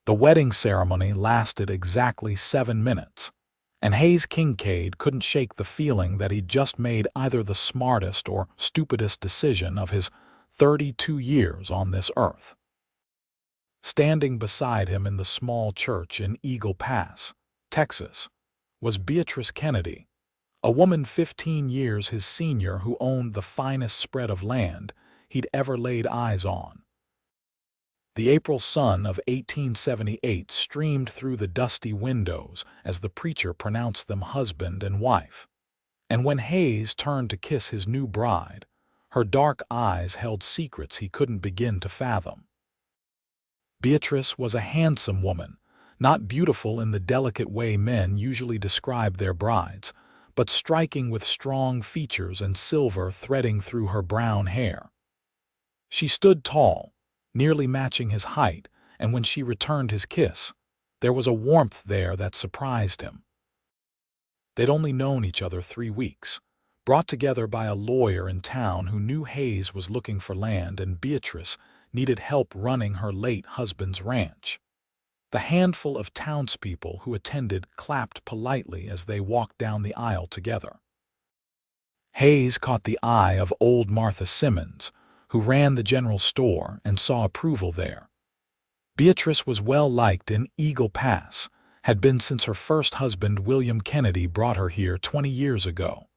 The wedding ceremony lasted exactly 7 minutes, and Hayes Kincaid couldn't shake the feeling that he'd just made either the smartest or stupidest decision of his 32 years on this earth. Standing beside him in the small church in Eagle Pass, Texas, was Beatrice Kennedy, a woman 15 years his senior who owned the finest spread of land he'd ever laid eyes on. The April sun of 1878 streamed through the dusty windows as the preacher pronounced them husband and wife. And when Hayes turned to kiss his new bride, her dark eyes held secrets he couldn't begin to fathom. Beatrice was a handsome woman, not beautiful in the delicate way men usually describe their brides, but striking with strong features and silver threading through her brown hair. She stood tall, nearly matching his height, and when she returned his kiss, there was a warmth there that surprised him. They'd only known each other 3 weeks, brought together by a lawyer in town who knew Hayes was looking for land and Beatrice needed help running her late husband's ranch. The handful of townspeople who attended clapped politely as they walked down the aisle together. Hayes caught the eye of old Martha Simmons, who ran the general store, and saw approval there. Beatrice was well liked in Eagle Pass, had been since her first husband William Kennedy brought her here 20 years ago.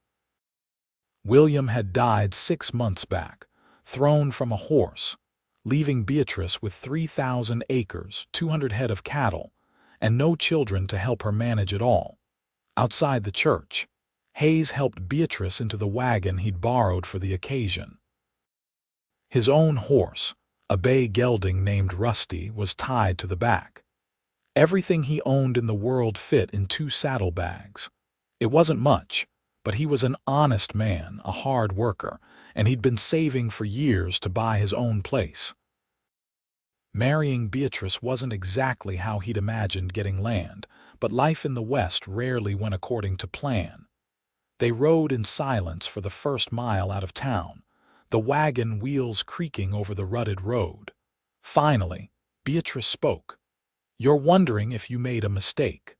William had died 6 months back, thrown from a horse, leaving Beatrice with 3,000 acres, 200 head of cattle, and no children to help her manage it all. Outside the church, Hayes helped Beatrice into the wagon he'd borrowed for the occasion. His own horse, a bay gelding named Rusty, was tied to the back. Everything he owned in the world fit in 2 saddlebags. It wasn't much, but he was an honest man, a hard worker, and he'd been saving for years to buy his own place. Marrying Beatrice wasn't exactly how he'd imagined getting land, but life in the West rarely went according to plan. They rode in silence for the first mile out of town, the wagon wheels creaking over the rutted road. Finally, Beatrice spoke. "You're wondering if you made a mistake."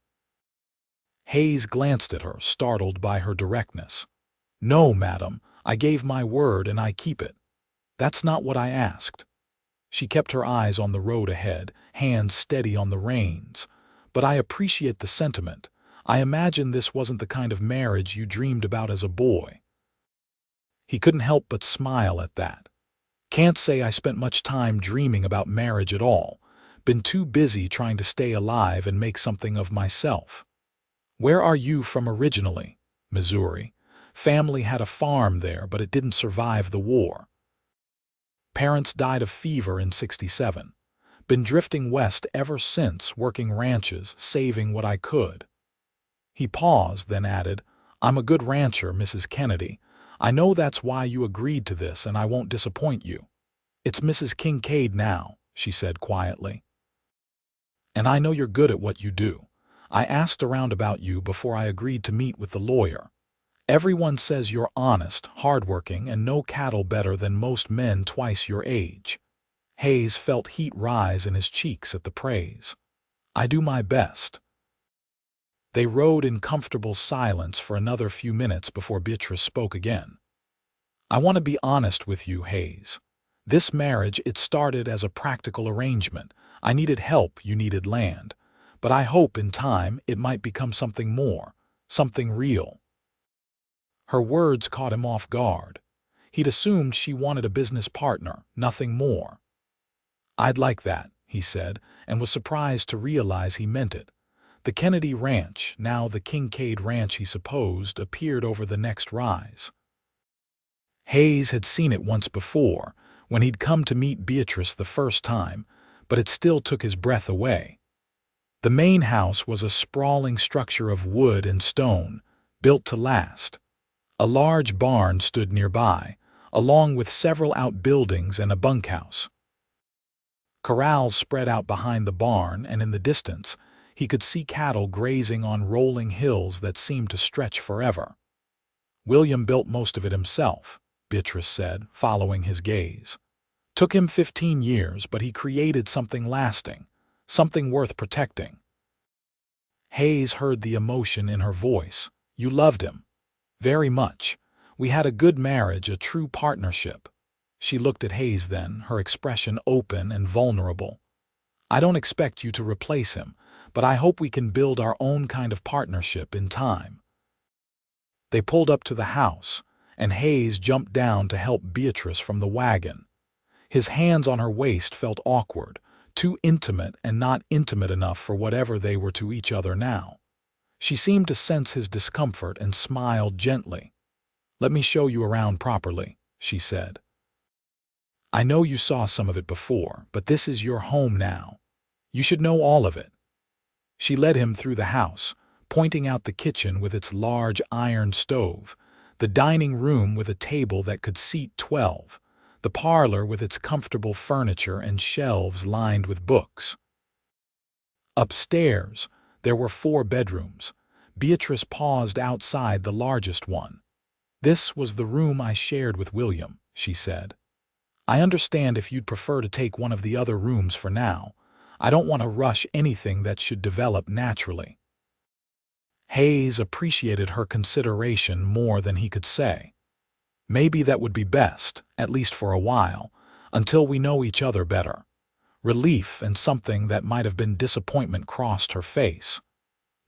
Hayes glanced at her, startled by her directness. "No, madam, I gave my word and I keep it. That's not what I asked." She kept her eyes on the road ahead, hands steady on the reins. "But I appreciate the sentiment. I imagine this wasn't the kind of marriage you dreamed about as a boy." He couldn't help but smile at that. "Can't say I spent much time dreaming about marriage at all. Been too busy trying to stay alive and make something of myself." "Where are you from originally?" "Missouri. Family had a farm there, but it didn't survive the war. Parents died of fever in '67. Been drifting west ever since, working ranches, saving what I could." He paused, then added, "I'm a good rancher, Mrs. Kennedy. I know that's why you agreed to this, and I won't disappoint you." "It's Mrs. Kincaid now," she said quietly. "And I know you're good at what you do. I asked around about you before I agreed to meet with the lawyer. Everyone says you're honest, hardworking, and know cattle better than most men twice your age." Hayes felt heat rise in his cheeks at the praise. "I do my best." They rode in comfortable silence for another few minutes before Beatrice spoke again. "I want to be honest with you, Hayes. This marriage, it started as a practical arrangement. I needed help, you needed land. But I hope in time it might become something more, something real." Her words caught him off guard. He'd assumed she wanted a business partner, nothing more. "I'd like that," he said, and was surprised to realize he meant it. The Kennedy Ranch, now the Kincaid Ranch he supposed, appeared over the next rise. Hayes had seen it once before, when he'd come to meet Beatrice the first time, but it still took his breath away. The main house was a sprawling structure of wood and stone, built to last. A large barn stood nearby, along with several outbuildings and a bunkhouse. Corrals spread out behind the barn, and in the distance, he could see cattle grazing on rolling hills that seemed to stretch forever. "William built most of it himself," Beatrice said, following his gaze. "Took him 15 years, but he created something lasting, something worth protecting. Hayes heard the emotion in her voice. You loved him. Very much. We had a good marriage, a true partnership. She looked at Hayes then, her expression open and vulnerable. I don't expect you to replace him, but I hope we can build our own kind of partnership in time. They pulled up to the house, and Hayes jumped down to help Beatrice from the wagon. His hands on her waist felt awkward, too intimate and not intimate enough for whatever they were to each other now. She seemed to sense his discomfort and smiled gently. Let me show you around properly, she said. I know you saw some of it before, but this is your home now. You should know all of it. She led him through the house, pointing out the kitchen with its large iron stove, the dining room with a table that could seat 12, the parlor with its comfortable furniture and shelves lined with books. Upstairs, there were 4 bedrooms. Beatrice paused outside the largest one. This was the room I shared with William, she said. I understand if you'd prefer to take one of the other rooms for now. I don't want to rush anything that should develop naturally. Hayes appreciated her consideration more than he could say. Maybe that would be best, at least for a while, until we know each other better. Relief and something that might have been disappointment crossed her face.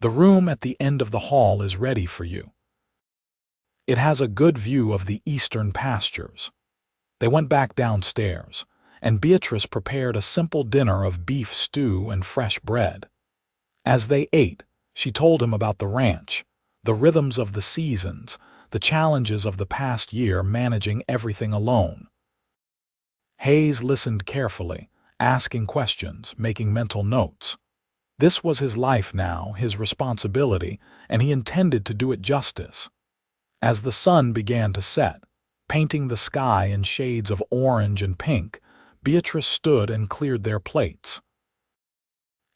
The room at the end of the hall is ready for you. It has a good view of the eastern pastures. They went back downstairs, and Beatrice prepared a simple dinner of beef stew and fresh bread. As they ate, she told him about the ranch, the rhythms of the seasons, the challenges of the past year managing everything alone. Hayes listened carefully, asking questions, making mental notes. This was his life now, his responsibility, and he intended to do it justice. As the sun began to set, painting the sky in shades of orange and pink, Beatrice stood and cleared their plates.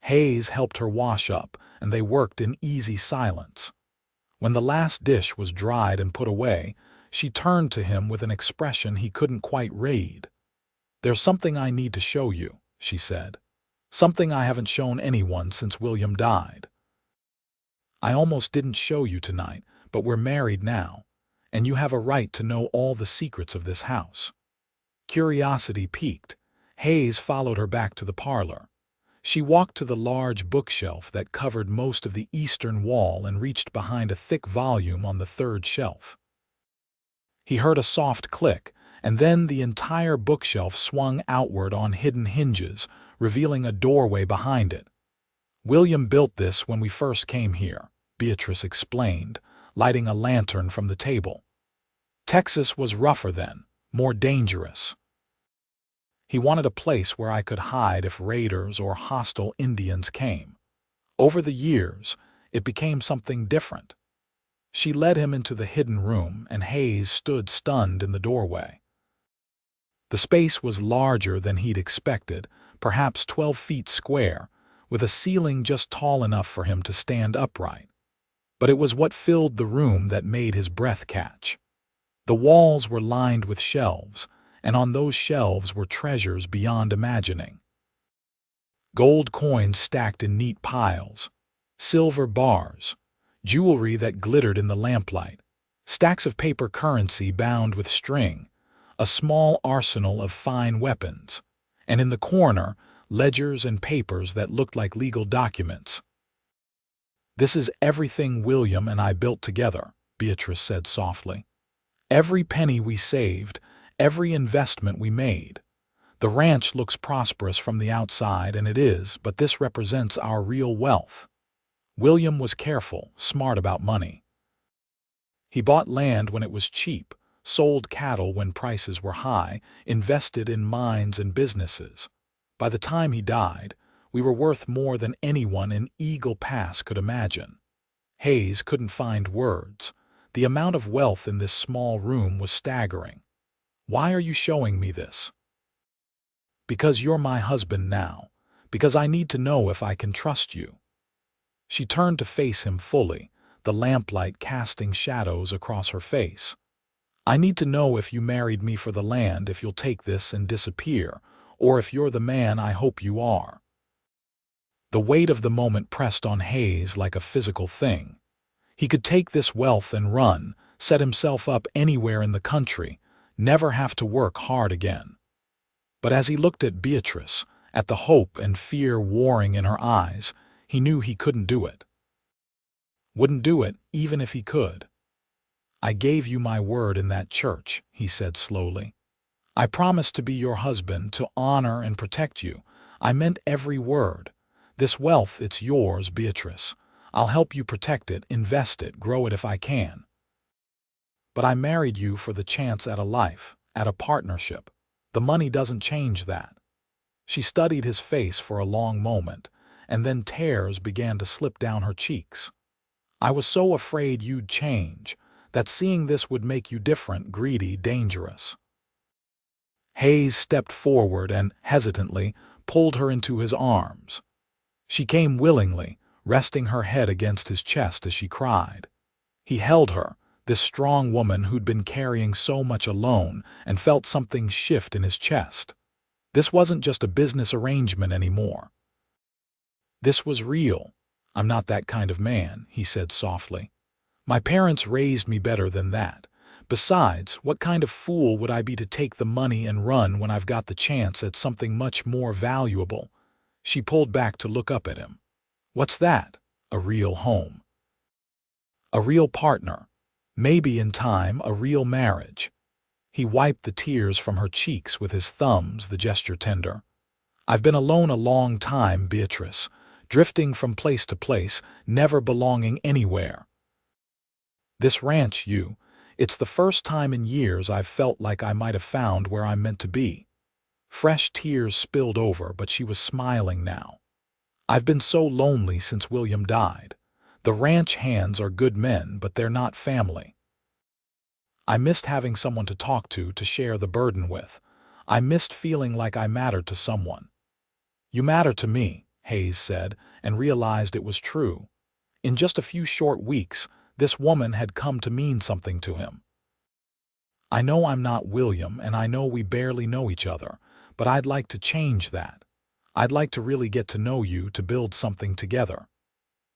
Hayes helped her wash up, and they worked in easy silence. When the last dish was dried and put away, she turned to him with an expression he couldn't quite read. There's something I need to show you, she said. Something I haven't shown anyone since William died. I almost didn't show you tonight, but we're married now, and you have a right to know all the secrets of this house. Curiosity piqued. Hayes followed her back to the parlor. She walked to the large bookshelf that covered most of the eastern wall and reached behind a thick volume on the 3rd shelf. He heard a soft click, and then the entire bookshelf swung outward on hidden hinges, revealing a doorway behind it. William built this when we first came here, Beatrice explained, lighting a lantern from the table. Texas was rougher then, more dangerous. He wanted a place where I could hide if raiders or hostile Indians came. Over the years, it became something different. She led him into the hidden room, and Hayes stood stunned in the doorway. The space was larger than he'd expected, perhaps 12 feet square, with a ceiling just tall enough for him to stand upright. But it was what filled the room that made his breath catch. The walls were lined with shelves, and on those shelves were treasures beyond imagining. Gold coins stacked in neat piles, silver bars, jewelry that glittered in the lamplight, stacks of paper currency bound with string, a small arsenal of fine weapons, and in the corner, ledgers and papers that looked like legal documents. This is everything William and I built together, Beatrice said softly. Every penny we saved, every investment we made. The ranch looks prosperous from the outside, and it is, but this represents our real wealth. William was careful, smart about money. He bought land when it was cheap, sold cattle when prices were high, invested in mines and businesses. By the time he died, we were worth more than anyone in Eagle Pass could imagine. Hayes couldn't find words. The amount of wealth in this small room was staggering. Why are you showing me this? Because you're my husband now. Because I need to know if I can trust you. She turned to face him fully, the lamplight casting shadows across her face. I need to know if you married me for the land, if you'll take this and disappear, or if you're the man I hope you are. The weight of the moment pressed on Hayes like a physical thing. He could take this wealth and run, set himself up anywhere in the country, never have to work hard again. But as he looked at Beatrice, at the hope and fear warring in her eyes, he knew he couldn't do it. Wouldn't do it even if he could. "I gave you my word in that church," he said slowly. "I promised to be your husband, to honor and protect you. I meant every word. This wealth, it's yours, Beatrice. I'll help you protect it, invest it, grow it if I can. But I married you for the chance at a life, at a partnership. The money doesn't change that." She studied his face for a long moment, and then tears began to slip down her cheeks. "I was so afraid you'd change, that seeing this would make you different, greedy, dangerous." Hayes stepped forward and, hesitantly, pulled her into his arms. She came willingly, resting her head against his chest as she cried. He held her, this strong woman who'd been carrying so much alone, and felt something shift in his chest. This wasn't just a business arrangement anymore. This was real. "I'm not that kind of man," he said softly. "My parents raised me better than that. Besides, what kind of fool would I be to take the money and run when I've got the chance at something much more valuable?" She pulled back to look up at him. "What's that?" "A real home. A real partner. Maybe in time, a real marriage." He wiped the tears from her cheeks with his thumbs, the gesture tender. "I've been alone a long time, Beatrice, drifting from place to place, never belonging anywhere. This ranch, it's the first time in years I've felt like I might have found where I'm meant to be." Fresh tears spilled over, but she was smiling now. "I've been so lonely since William died. The ranch hands are good men, but they're not family. I missed having someone to talk to share the burden with. I missed feeling like I mattered to someone." "You matter to me," Hayes said, and realized it was true. In just a few short weeks, this woman had come to mean something to him. "I know I'm not William, and I know we barely know each other, but I'd like to change that. I'd like to really get to know you, to build something together."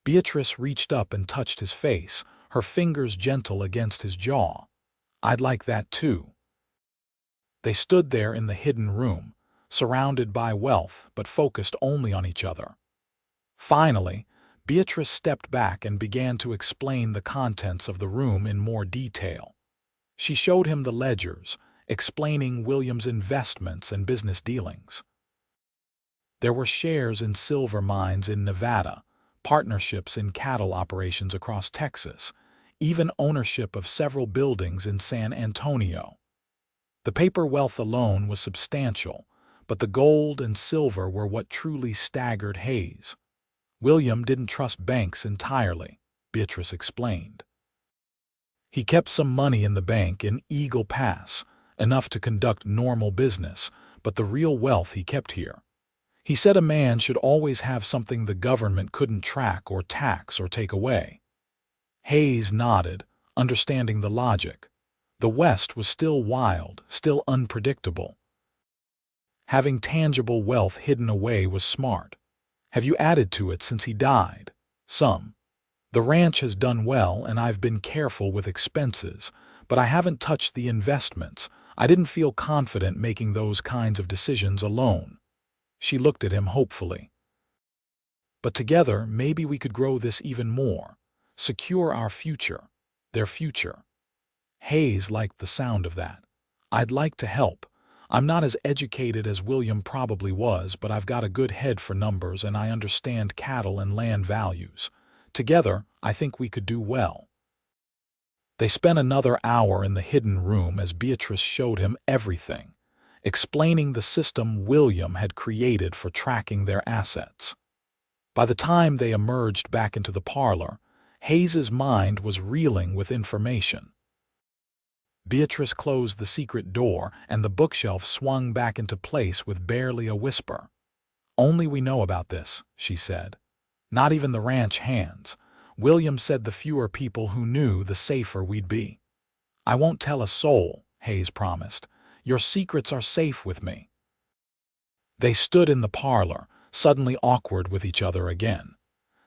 Beatrice reached up and touched his face, her fingers gentle against his jaw. "I'd like that too." They stood there in the hidden room, surrounded by wealth but focused only on each other. Finally, Beatrice stepped back and began to explain the contents of the room in more detail. She showed him the ledgers, explaining William's investments and business dealings. There were shares in silver mines in Nevada, partnerships in cattle operations across Texas, even ownership of several buildings in San Antonio. The paper wealth alone was substantial, but the gold and silver were what truly staggered Hayes. William didn't trust banks entirely, Beatrice explained. He kept some money in the bank in Eagle Pass, enough to conduct normal business, but the real wealth he kept here. He said a man should always have something the government couldn't track or tax or take away. Hayes nodded, understanding the logic. The West was still wild, still unpredictable. Having tangible wealth hidden away was smart. "Have you added to it since he died?" "Some. The ranch has done well, and I've been careful with expenses, but I haven't touched the investments. I didn't feel confident making those kinds of decisions alone." She looked at him hopefully. "But together, maybe we could grow this even more, secure our future, their future." Hayes liked the sound of that. "I'd like to help. I'm not as educated as William probably was, but I've got a good head for numbers and I understand cattle and land values. Together, I think we could do well." They spent another hour in the hidden room as Beatrice showed him everything, explaining the system William had created for tracking their assets. By the time they emerged back into the parlor, Hayes's mind was reeling with information. Beatrice closed the secret door, and the bookshelf swung back into place with barely a whisper. "Only we know about this," she said. "Not even the ranch hands. William said the fewer people who knew, the safer we'd be." "I won't tell a soul," Hayes promised. "Your secrets are safe with me." They stood in the parlor, suddenly awkward with each other again.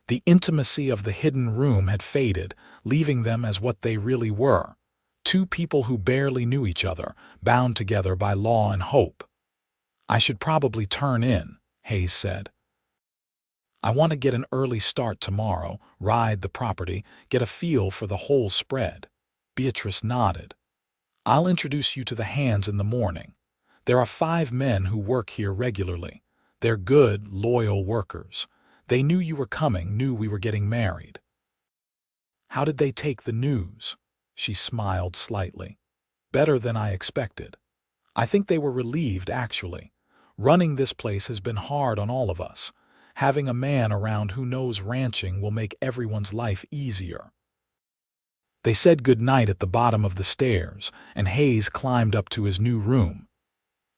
The intimacy of the hidden room had faded, leaving them as what they really were, two people who barely knew each other, bound together by law and hope. "I should probably turn in," Hayes said. "I want to get an early start tomorrow, ride the property, get a feel for the whole spread." Beatrice nodded. "I'll introduce you to the hands in the morning. There are 5 men who work here regularly. They're good, loyal workers. They knew you were coming, knew we were getting married." "How did they take the news?" She smiled slightly. "Better than I expected. I think they were relieved, actually. Running this place has been hard on all of us. Having a man around who knows ranching will make everyone's life easier." They said goodnight at the bottom of the stairs, and Hayes climbed up to his new room.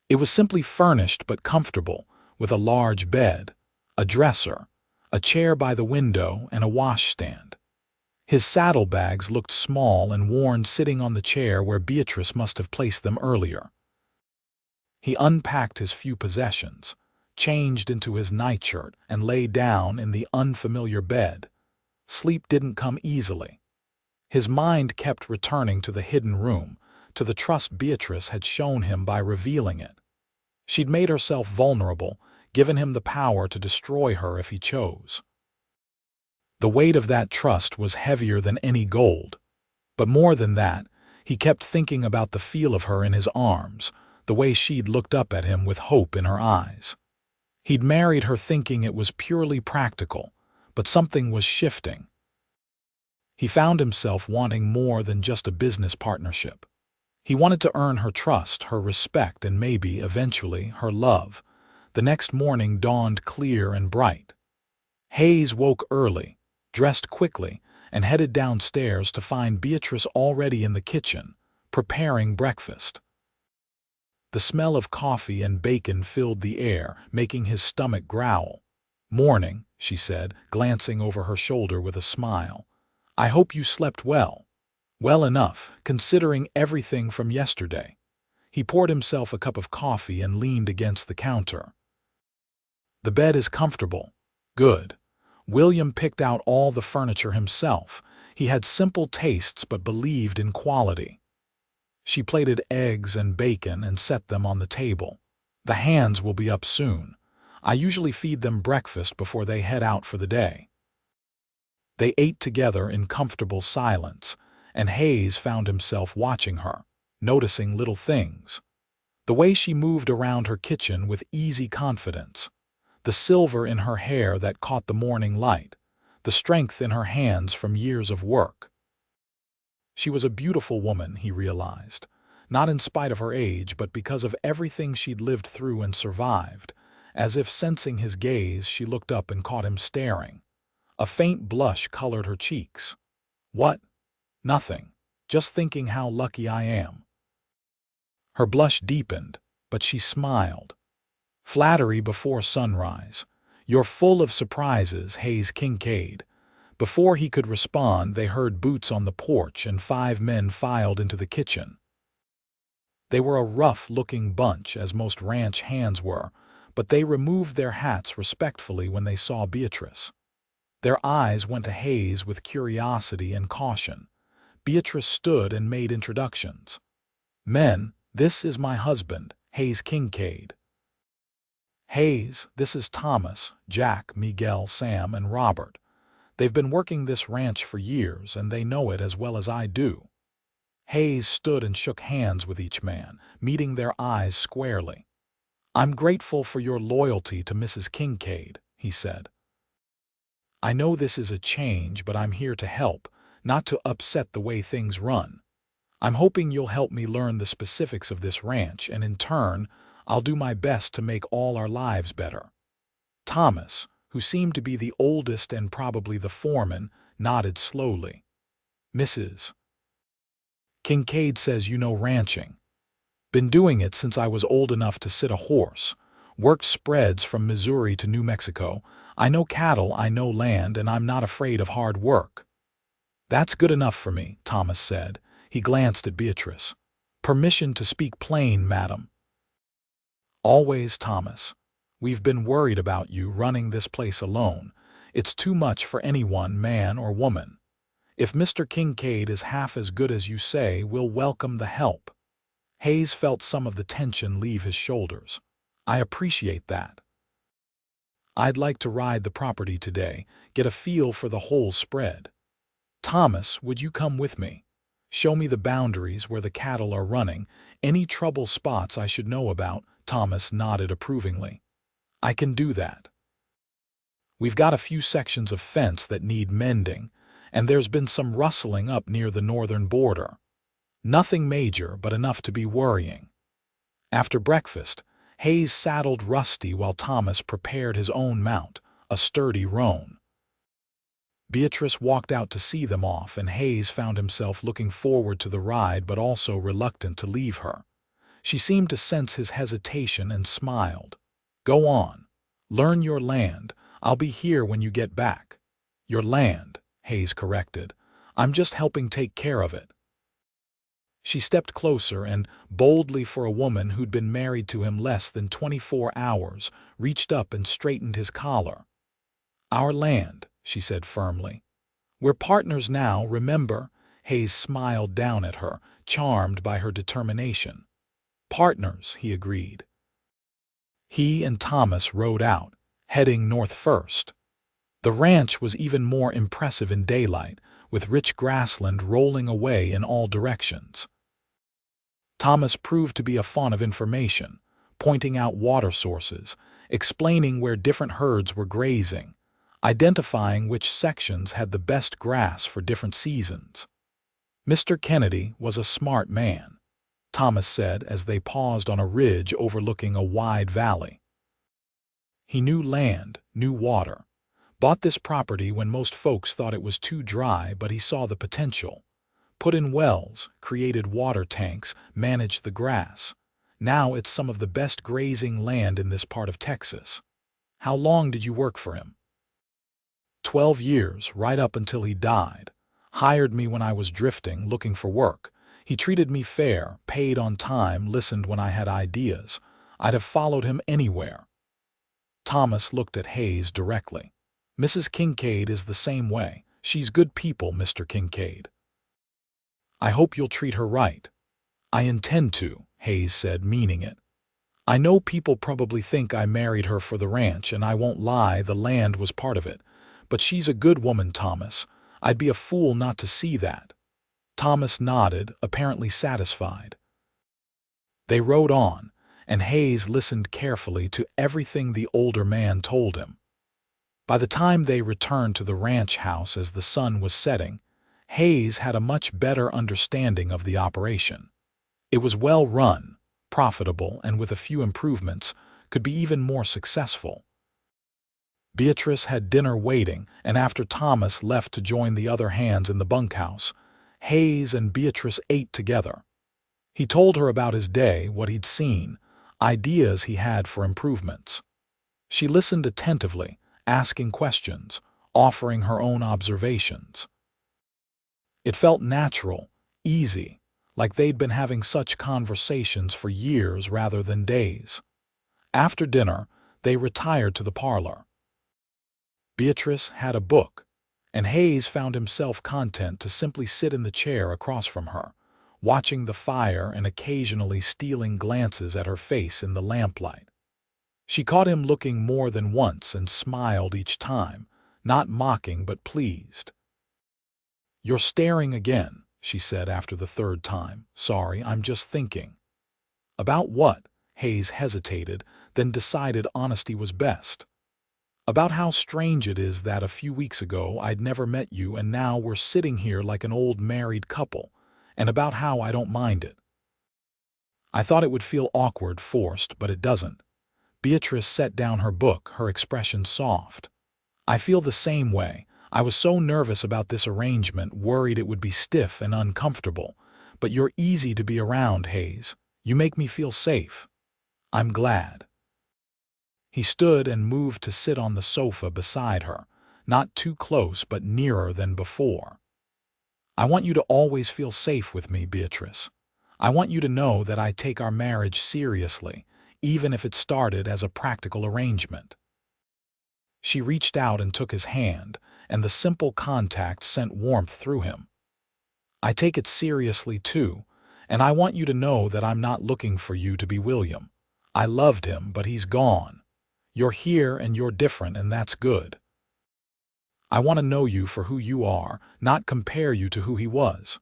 It was simply furnished but comfortable, with a large bed, a dresser, a chair by the window, and a washstand. His saddlebags looked small and worn sitting on the chair where Beatrice must have placed them earlier. He unpacked his few possessions, changed into his nightshirt, and lay down in the unfamiliar bed. Sleep didn't come easily. His mind kept returning to the hidden room, to the trust Beatrice had shown him by revealing it. She'd made herself vulnerable, given him the power to destroy her if he chose. The weight of that trust was heavier than any gold. But more than that, he kept thinking about the feel of her in his arms, the way she'd looked up at him with hope in her eyes. He'd married her thinking it was purely practical, but something was shifting. He found himself wanting more than just a business partnership. He wanted to earn her trust, her respect, and maybe, eventually, her love. The next morning dawned clear and bright. Hayes woke early, dressed quickly, and headed downstairs to find Beatrice already in the kitchen, preparing breakfast. The smell of coffee and bacon filled the air, making his stomach growl. "Morning," she said, glancing over her shoulder with a smile. "I hope you slept well." "Well enough, considering everything from yesterday." He poured himself a cup of coffee and leaned against the counter. "The bed is comfortable." "Good." William picked out all the furniture himself. He had simple tastes but believed in quality. She plated eggs and bacon and set them on the table. "The hands will be up soon. I usually feed them breakfast before they head out for the day." They ate together in comfortable silence, and Hayes found himself watching her, noticing little things. The way she moved around her kitchen with easy confidence, the silver in her hair that caught the morning light, the strength in her hands from years of work. She was a beautiful woman, he realized, not in spite of her age, but because of everything she'd lived through and survived. As if sensing his gaze, she looked up and caught him staring. A faint blush colored her cheeks. "What?" "Nothing. Just thinking how lucky I am." Her blush deepened, but she smiled. "Flattery before sunrise. You're full of surprises, Hayes Kincaid." Before he could respond, they heard boots on the porch and 5 men filed into the kitchen. They were a rough-looking bunch, as most ranch hands were, but they removed their hats respectfully when they saw Beatrice. Their eyes went to Hayes with curiosity and caution. Beatrice stood and made introductions. "Men, this is my husband, Hayes Kincaid." "Hayes, this is Thomas, Jack, Miguel, Sam, and Robert. They've been working this ranch for years, and they know it as well as I do." Hayes stood and shook hands with each man, meeting their eyes squarely. "I'm grateful for your loyalty to Mrs. Kincaid," he said. "I know this is a change, but I'm here to help, not to upset the way things run. I'm hoping you'll help me learn the specifics of this ranch, and in turn, I'll do my best to make all our lives better." Thomas, who seemed to be the oldest and probably the foreman, nodded slowly. "Mrs. Kincaid says you know ranching." "Been doing it since I was old enough to sit a horse. Worked spreads from Missouri to New Mexico. I know cattle, I know land, and I'm not afraid of hard work." "That's good enough for me," Thomas said. He glanced at Beatrice. "Permission to speak plain, madam." "Always, Thomas. We've been worried about you running this place alone. It's too much for anyone, man or woman. If Mr. Kincaid is half as good as you say, we'll welcome the help." Hayes felt some of the tension leave his shoulders. "I appreciate that. I'd like to ride the property today, get a feel for the whole spread. Thomas, would you come with me? Show me the boundaries where the cattle are running, any trouble spots I should know about." Thomas nodded approvingly. "I can do that. We've got a few sections of fence that need mending, and there's been some rustling up near the northern border. Nothing major, but enough to be worrying." After breakfast, Hayes saddled Rusty while Thomas prepared his own mount, a sturdy roan. Beatrice walked out to see them off, and Hayes found himself looking forward to the ride but also reluctant to leave her. She seemed to sense his hesitation and smiled. "Go on. Learn your land. I'll be here when you get back." "Your land," Hayes corrected. "I'm just helping take care of it." She stepped closer and, boldly for a woman who'd been married to him less than 24 hours, reached up and straightened his collar. "Our land," she said firmly. "We're partners now, remember?" Hayes smiled down at her, charmed by her determination. "Partners," he agreed. He and Thomas rode out, heading north first. The ranch was even more impressive in daylight, with rich grassland rolling away in all directions. Thomas proved to be a font of information, pointing out water sources, explaining where different herds were grazing, identifying which sections had the best grass for different seasons. Mr. Kennedy was a smart man, Thomas said as they paused on a ridge overlooking a wide valley. He knew land, knew water. Bought this property when most folks thought it was too dry, but he saw the potential. Put in wells, created water tanks, managed the grass. Now it's some of the best grazing land in this part of Texas. How long did you work for him? 12 years, right up until he died. Hired me when I was drifting, looking for work. He treated me fair, paid on time, listened when I had ideas. I'd have followed him anywhere." Thomas looked at Hayes directly. "Mrs. Kincaid is the same way. She's good people, Mr. Kincaid. I hope you'll treat her right." "I intend to," Hayes said, meaning it. "I know people probably think I married her for the ranch, and I won't lie, the land was part of it. But she's a good woman, Thomas. I'd be a fool not to see that." Thomas nodded, apparently satisfied. They rode on, and Hayes listened carefully to everything the older man told him. By the time they returned to the ranch house as the sun was setting, Hayes had a much better understanding of the operation. It was well run, profitable, and with a few improvements, could be even more successful. Beatrice had dinner waiting, and after Thomas left to join the other hands in the bunkhouse, Hayes and Beatrice ate together. He told her about his day, what he'd seen, ideas he had for improvements. She listened attentively, asking questions, offering her own observations. It felt natural, easy, like they'd been having such conversations for years rather than days. After dinner, they retired to the parlor. Beatrice had a book, and Hayes found himself content to simply sit in the chair across from her, watching the fire and occasionally stealing glances at her face in the lamplight. She caught him looking more than once and smiled each time, not mocking but pleased. "You're staring again," she said after the third time. "Sorry, I'm just thinking." "About what?" Hayes hesitated, then decided honesty was best. "About how strange it is that a few weeks ago I'd never met you and now we're sitting here like an old married couple, and about how I don't mind it. I thought it would feel awkward, forced, but it doesn't." Beatrice set down her book, her expression soft. "I feel the same way. I was so nervous about this arrangement, worried it would be stiff and uncomfortable. But you're easy to be around, Hayes. You make me feel safe." "I'm glad." He stood and moved to sit on the sofa beside her, not too close but nearer than before. "I want you to always feel safe with me, Beatrice. I want you to know that I take our marriage seriously, even if it started as a practical arrangement. She reached out and took his hand, and the simple contact sent warmth through him. I take it seriously too, and I want you to know that I'm not looking for you to be William. I loved him, but he's gone. You're here and you're different, and that's good. I want to know you for who you are, not compare you to who he was.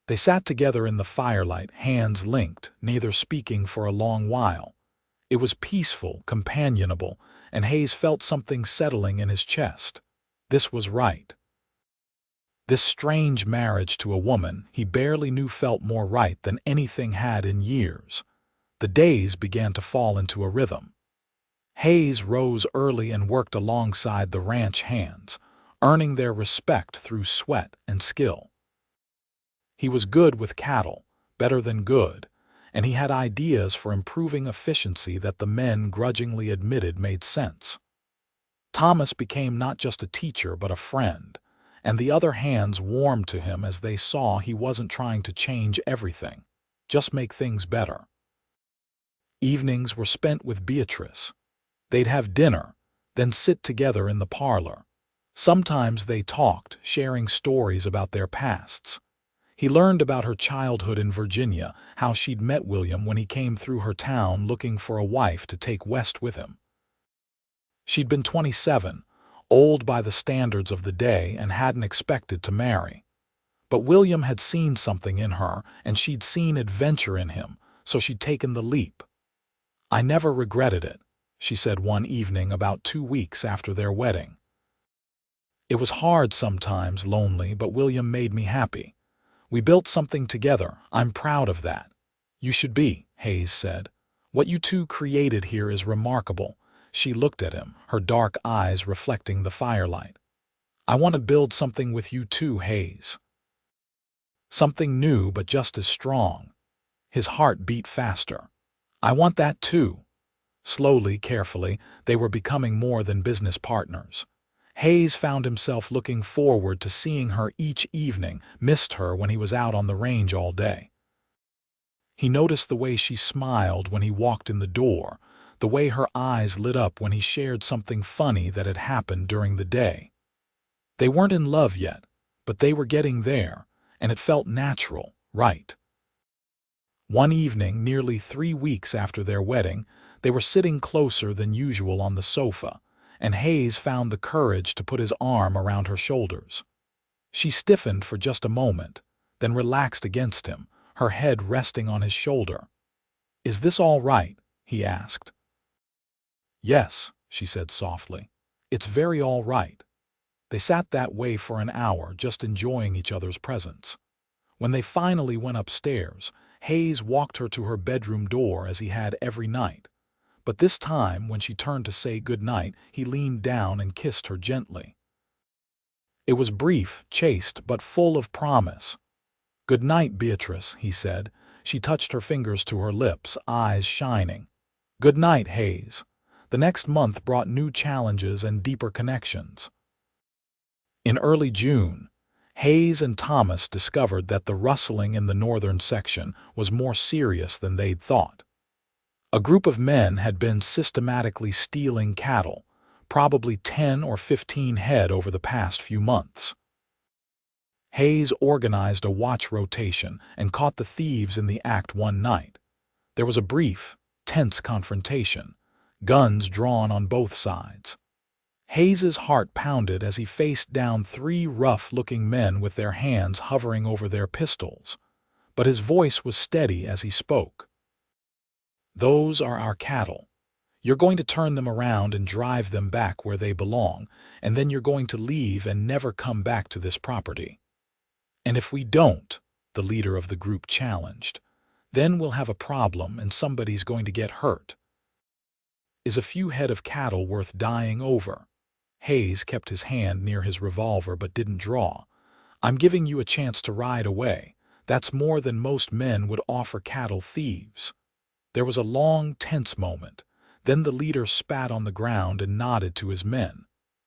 They sat together in the firelight, hands linked, neither speaking for a long while. It was peaceful, companionable, and Hayes felt something settling in his chest. This was right. This strange marriage to a woman he barely knew felt more right than anything had in years. The days began to fall into a rhythm. Hayes rose early and worked alongside the ranch hands, earning their respect through sweat and skill. He was good with cattle, better than good, and he had ideas for improving efficiency that the men grudgingly admitted made sense. Thomas became not just a teacher but a friend, and the other hands warmed to him as they saw he wasn't trying to change everything, just make things better. Evenings were spent with Beatrice. They'd have dinner, then sit together in the parlor. Sometimes they talked, sharing stories about their pasts. He learned about her childhood in Virginia, how she'd met William when he came through her town looking for a wife to take west with him. She'd been 27, old by the standards of the day, and hadn't expected to marry. But William had seen something in her, and she'd seen adventure in him, so she'd taken the leap. "I never regretted it," she said one evening about 2 weeks after their wedding. "It was hard sometimes, lonely, but William made me happy. We built something together. I'm proud of that." "You should be," Hayes said. "What you two created here is remarkable." She looked at him, her dark eyes reflecting the firelight. "I want to build something with you too, Hayes. Something new but just as strong." His heart beat faster. "I want that too." Slowly, carefully, they were becoming more than business partners. Hayes found himself looking forward to seeing her each evening, missed her when he was out on the range all day. He noticed the way she smiled when he walked in the door, the way her eyes lit up when he shared something funny that had happened during the day. They weren't in love yet, but they were getting there, and it felt natural, right. One evening, nearly 3 weeks after their wedding, they were sitting closer than usual on the sofa, and Hayes found the courage to put his arm around her shoulders. She stiffened for just a moment, then relaxed against him, her head resting on his shoulder. "Is this all right?" he asked. "Yes," she said softly. "It's very all right." They sat that way for an hour, just enjoying each other's presence. When they finally went upstairs, Hayes walked her to her bedroom door as he had every night. But this time, when she turned to say good night, he leaned down and kissed her gently. It was brief, chaste, but full of promise. "Good night, Beatrice," he said. She touched her fingers to her lips, eyes shining. "Good night, Hayes." The next month brought new challenges and deeper connections. In early June, Hayes and Thomas discovered that the rustling in the northern section was more serious than they'd thought. A group of men had been systematically stealing cattle, probably 10 or 15 head over the past few months. Hayes organized a watch rotation and caught the thieves in the act one night. There was a brief, tense confrontation, guns drawn on both sides. Hayes's heart pounded as he faced down 3 rough-looking men with their hands hovering over their pistols, but his voice was steady as he spoke. "Those are our cattle. You're going to turn them around and drive them back where they belong, and then you're going to leave and never come back to this property." "And if we don't," the leader of the group challenged, "then we'll have a problem and somebody's going to get hurt." "Is a few head of cattle worth dying over?" Hayes kept his hand near his revolver but didn't draw. "I'm giving you a chance to ride away. That's more than most men would offer cattle thieves." There was a long, tense moment. Then the leader spat on the ground and nodded to his men.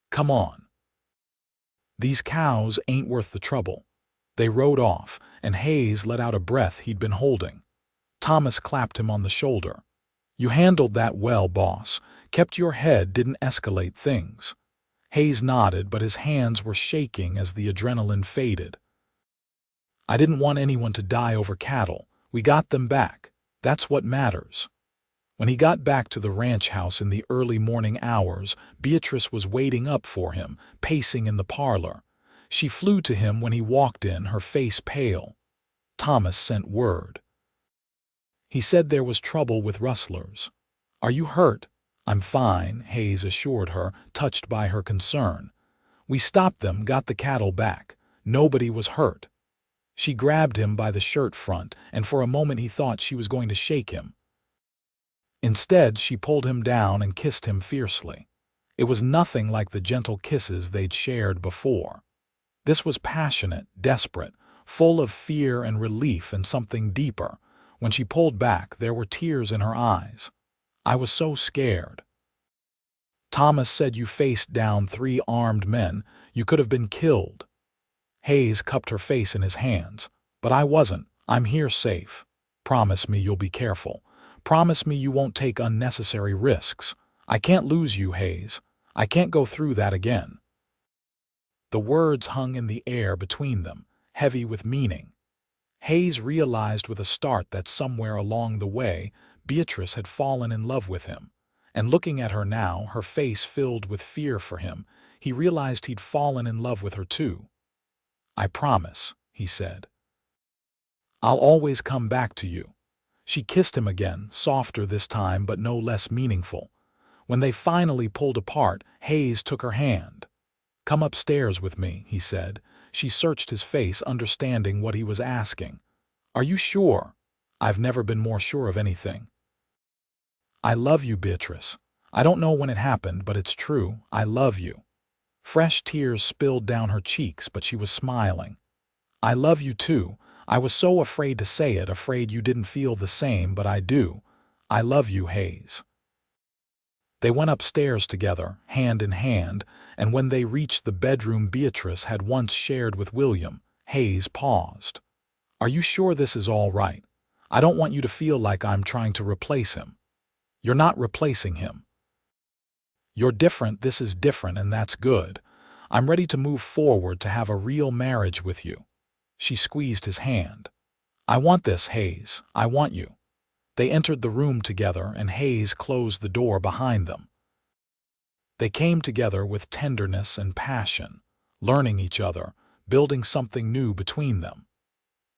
"Come on. These cows ain't worth the trouble." They rode off, and Hayes let out a breath he'd been holding. Thomas clapped him on the shoulder. You handled that well, boss. Kept your head, didn't escalate things. Hayes nodded, but his hands were shaking as the adrenaline faded. I didn't want anyone to die over cattle. We got them back. That's what matters. When he got back to the ranch house in the early morning hours, Beatrice was waiting up for him, pacing in the parlor. She flew to him when he walked in, her face pale. Thomas sent word. He said there was trouble with rustlers. Are you hurt? I'm fine, Hayes assured her, touched by her concern. We stopped them, got the cattle back. Nobody was hurt. She grabbed him by the shirt front, and for a moment he thought she was going to shake him. Instead, she pulled him down and kissed him fiercely. It was nothing like the gentle kisses they'd shared before. This was passionate, desperate, full of fear and relief and something deeper. When she pulled back, there were tears in her eyes. I was so scared. Thomas said you faced down 3 armed men. You could have been killed. Hayes cupped her face in his hands. But I wasn't. I'm here safe. Promise me you'll be careful. Promise me you won't take unnecessary risks. I can't lose you, Hayes. I can't go through that again. The words hung in the air between them, heavy with meaning. Hayes realized with a start that somewhere along the way, Beatrice had fallen in love with him. And looking at her now, her face filled with fear for him, he realized he'd fallen in love with her too. I promise, he said. I'll always come back to you. She kissed him again, softer this time but no less meaningful. When they finally pulled apart, Hayes took her hand. Come upstairs with me, he said. She searched his face, understanding what he was asking. Are you sure? I've never been more sure of anything. I love you, Beatrice. I don't know when it happened, but it's true. I love you. Fresh tears spilled down her cheeks, but she was smiling. I love you too. I was so afraid to say it, afraid you didn't feel the same, but I do. I love you, Hayes. They went upstairs together, hand in hand, and when they reached the bedroom Beatrice had once shared with William, Hayes paused. Are you sure this is all right? I don't want you to feel like I'm trying to replace him. You're not replacing him. You're different, this is different, and that's good. I'm ready to move forward to have a real marriage with you. She squeezed his hand. I want this, Hayes. I want you. They entered the room together, and Hayes closed the door behind them. They came together with tenderness and passion, learning each other, building something new between them.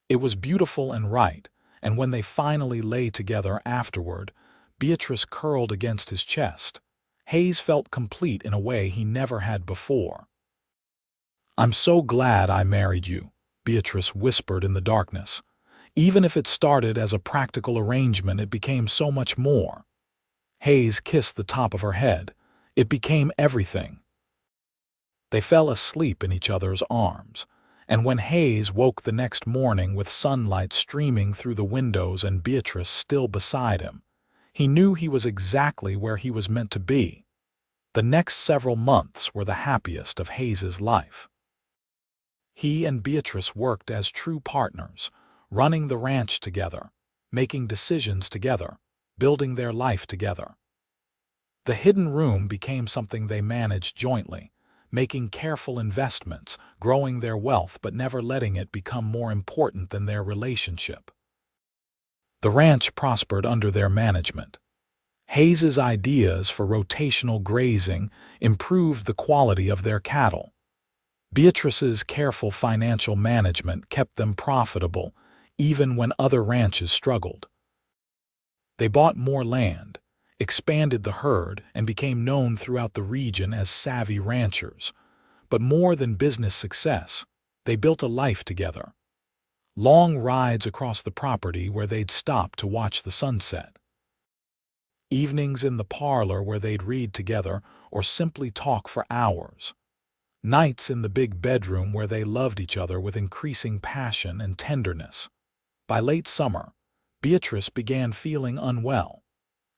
It was beautiful and right, and when they finally lay together afterward, Beatrice curled against his chest. Hayes felt complete in a way he never had before. I'm so glad I married you, Beatrice whispered in the darkness. Even if it started as a practical arrangement, it became so much more. Hayes kissed the top of her head. It became everything. They fell asleep in each other's arms, and when Hayes woke the next morning with sunlight streaming through the windows and Beatrice still beside him, he knew he was exactly where he was meant to be. The next several months were the happiest of Hayes's life. He and Beatrice worked as true partners, running the ranch together, making decisions together, building their life together. The hidden room became something they managed jointly, making careful investments, growing their wealth but never letting it become more important than their relationship. The ranch prospered under their management. Hayes's ideas for rotational grazing improved the quality of their cattle. Beatrice's careful financial management kept them profitable, even when other ranches struggled. They bought more land, expanded the herd, and became known throughout the region as savvy ranchers. But more than business success, they built a life together. Long rides across the property where they'd stop to watch the sunset. Evenings in the parlor where they'd read together or simply talk for hours. Nights in the big bedroom where they loved each other with increasing passion and tenderness. By late summer, Beatrice began feeling unwell.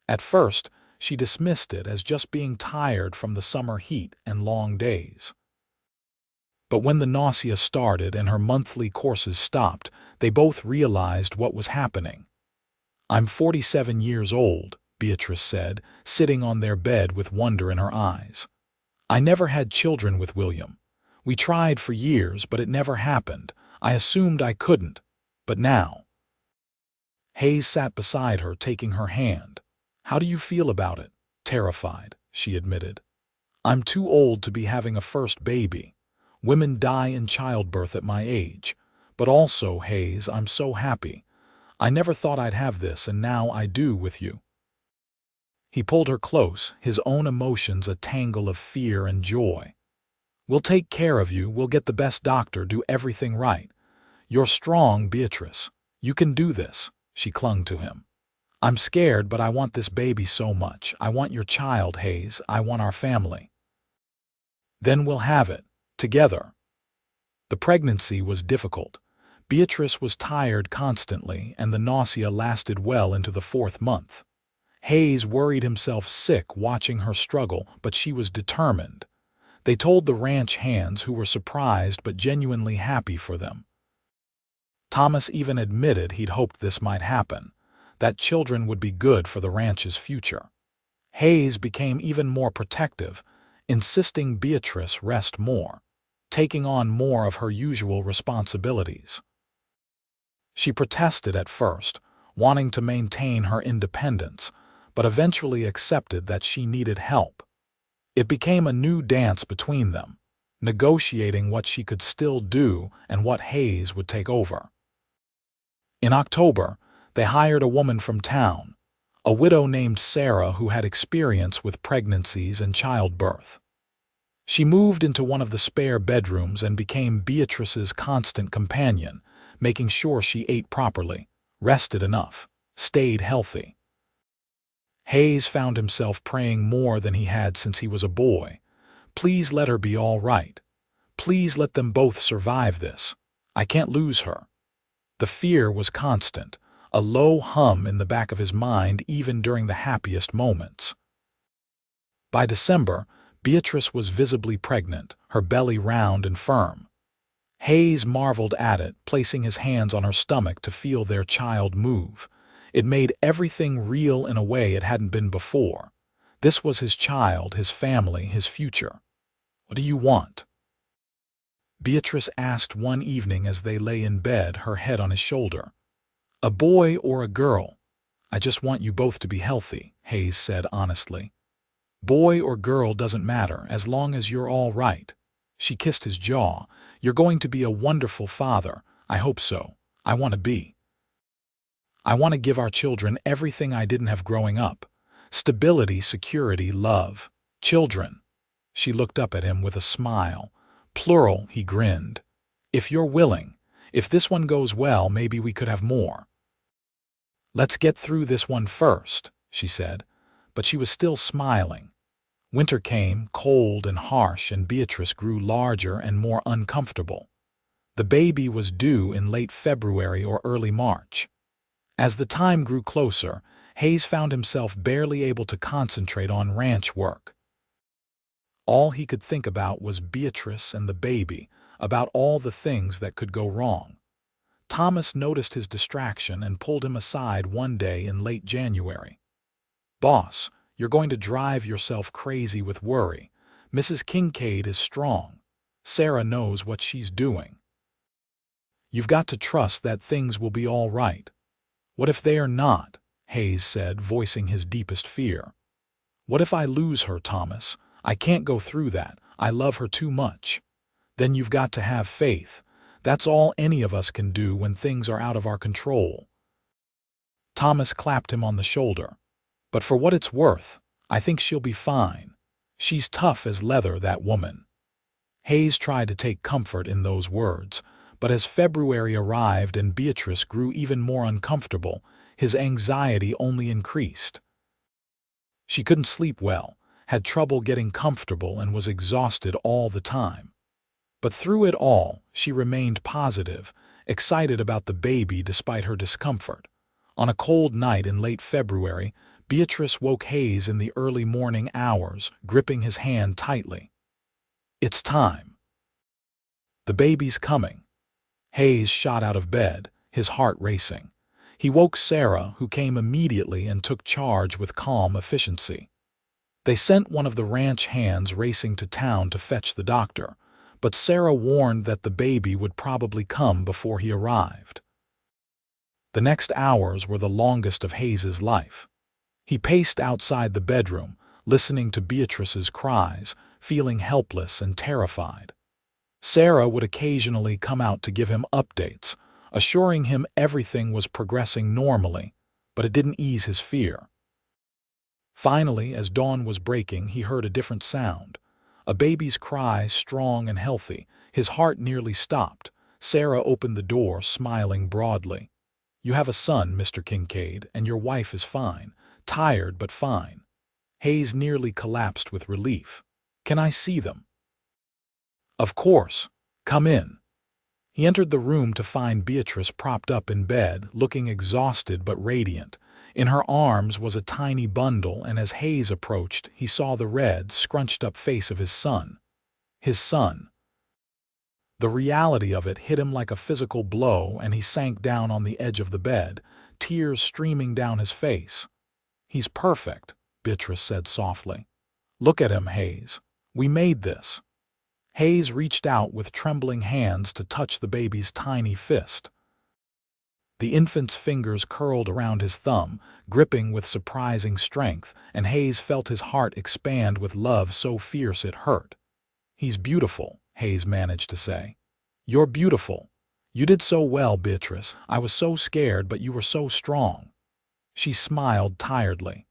At first, she dismissed it as just being tired from the summer heat and long days. But when the nausea started and her monthly courses stopped, they both realized what was happening. I'm 47 years old, Beatrice said, sitting on their bed with wonder in her eyes. "I never had children with William. We tried for years, but it never happened. I assumed I couldn't. But now—" Hayes sat beside her, taking her hand. "How do you feel about it?" "Terrified," she admitted. "I'm too old to be having a first baby. Women die in childbirth at my age. But also, Hayes, I'm so happy. I never thought I'd have this, and now I do with you." He pulled her close, his own emotions a tangle of fear and joy. "We'll take care of you, we'll get the best doctor, do everything right. You're strong, Beatrice. You can do this." She clung to him. "I'm scared, but I want this baby so much. I want your child, Hayes. I want our family. Then we'll have it, together." The pregnancy was difficult. Beatrice was tired constantly, and the nausea lasted well into the 4th month. Hayes worried himself sick watching her struggle, but she was determined. They told the ranch hands, who were surprised but genuinely happy for them. Thomas even admitted he'd hoped this might happen, that children would be good for the ranch's future. Hayes became even more protective, insisting Beatrice rest more, taking on more of her usual responsibilities. She protested at first, wanting to maintain her independence, but eventually accepted that she needed help. It became a new dance between them, negotiating what she could still do and what Hayes would take over. In October, they hired a woman from town, a widow named Sarah who had experience with pregnancies and childbirth. She moved into one of the spare bedrooms and became Beatrice's constant companion, making sure she ate properly, rested enough, stayed healthy. Hayes found himself praying more than he had since he was a boy. "Please let her be all right. Please let them both survive this. I can't lose her." The fear was constant, a low hum in the back of his mind even during the happiest moments. By December, Beatrice was visibly pregnant, her belly round and firm. Hayes marveled at it, placing his hands on her stomach to feel their child move. It made everything real in a way it hadn't been before. This was his child, his family, his future. "What do you want?" Beatrice asked one evening as they lay in bed, her head on his shoulder. "A boy or a girl? I just want you both to be healthy," Hayes said honestly. "Boy or girl doesn't matter, as long as you're all right." She kissed his jaw. "You're going to be a wonderful father. I hope so. I want to be. I want to give our children everything I didn't have growing up. Stability, security, love. Children." She looked up at him with a smile. "Plural," he grinned. "If you're willing. If this one goes well, maybe we could have more." "Let's get through this one first," she said, but she was still smiling. Winter came, cold and harsh, and Beatrice grew larger and more uncomfortable. The baby was due in late February or early March. As the time grew closer, Hayes found himself barely able to concentrate on ranch work. All he could think about was Beatrice and the baby, about all the things that could go wrong. Thomas noticed his distraction and pulled him aside one day in late January. "Boss, you're going to drive yourself crazy with worry. Mrs. Kincaid is strong. Sarah knows what she's doing. You've got to trust that things will be all right." "What if they are not?" Hayes said, voicing his deepest fear. "What if I lose her, Thomas? I can't go through that. I love her too much." "Then you've got to have faith. That's all any of us can do when things are out of our control." Thomas clapped him on the shoulder. "But for what it's worth, I think she'll be fine. She's tough as leather, that woman." Hayes tried to take comfort in those words, but as February arrived and Beatrice grew even more uncomfortable, his anxiety only increased. She couldn't sleep well, had trouble getting comfortable, and was exhausted all the time. But through it all, she remained positive, excited about the baby despite her discomfort. On a cold night in late February, Beatrice woke Hayes in the early morning hours, gripping his hand tightly. "It's time. The baby's coming." Hayes shot out of bed, his heart racing. He woke Sarah, who came immediately and took charge with calm efficiency. They sent one of the ranch hands racing to town to fetch the doctor, but Sarah warned that the baby would probably come before he arrived. The next hours were the longest of Hayes's life. He paced outside the bedroom, listening to Beatrice's cries, feeling helpless and terrified. Sarah would occasionally come out to give him updates, assuring him everything was progressing normally, but it didn't ease his fear. Finally, as dawn was breaking, he heard a different sound. A baby's cry, strong and healthy. His heart nearly stopped. Sarah opened the door, smiling broadly. "You have a son, Mr. Kincaid, and your wife is fine. Tired, but fine." Hayes nearly collapsed with relief. "Can I see them?" "Of course. Come in." He entered the room to find Beatrice propped up in bed, looking exhausted but radiant. In her arms was a tiny bundle, and as Hayes approached, he saw the red, scrunched-up face of his son. His son. The reality of it hit him like a physical blow, and he sank down on the edge of the bed, tears streaming down his face. "He's perfect," Beatrice said softly. "Look at him, Hayes. We made this." Hayes reached out with trembling hands to touch the baby's tiny fist. The infant's fingers curled around his thumb, gripping with surprising strength, and Hayes felt his heart expand with love so fierce it hurt. "He's beautiful," Hayes managed to say. "You're beautiful. You did so well, Beatrice. I was so scared, but you were so strong." She smiled tiredly.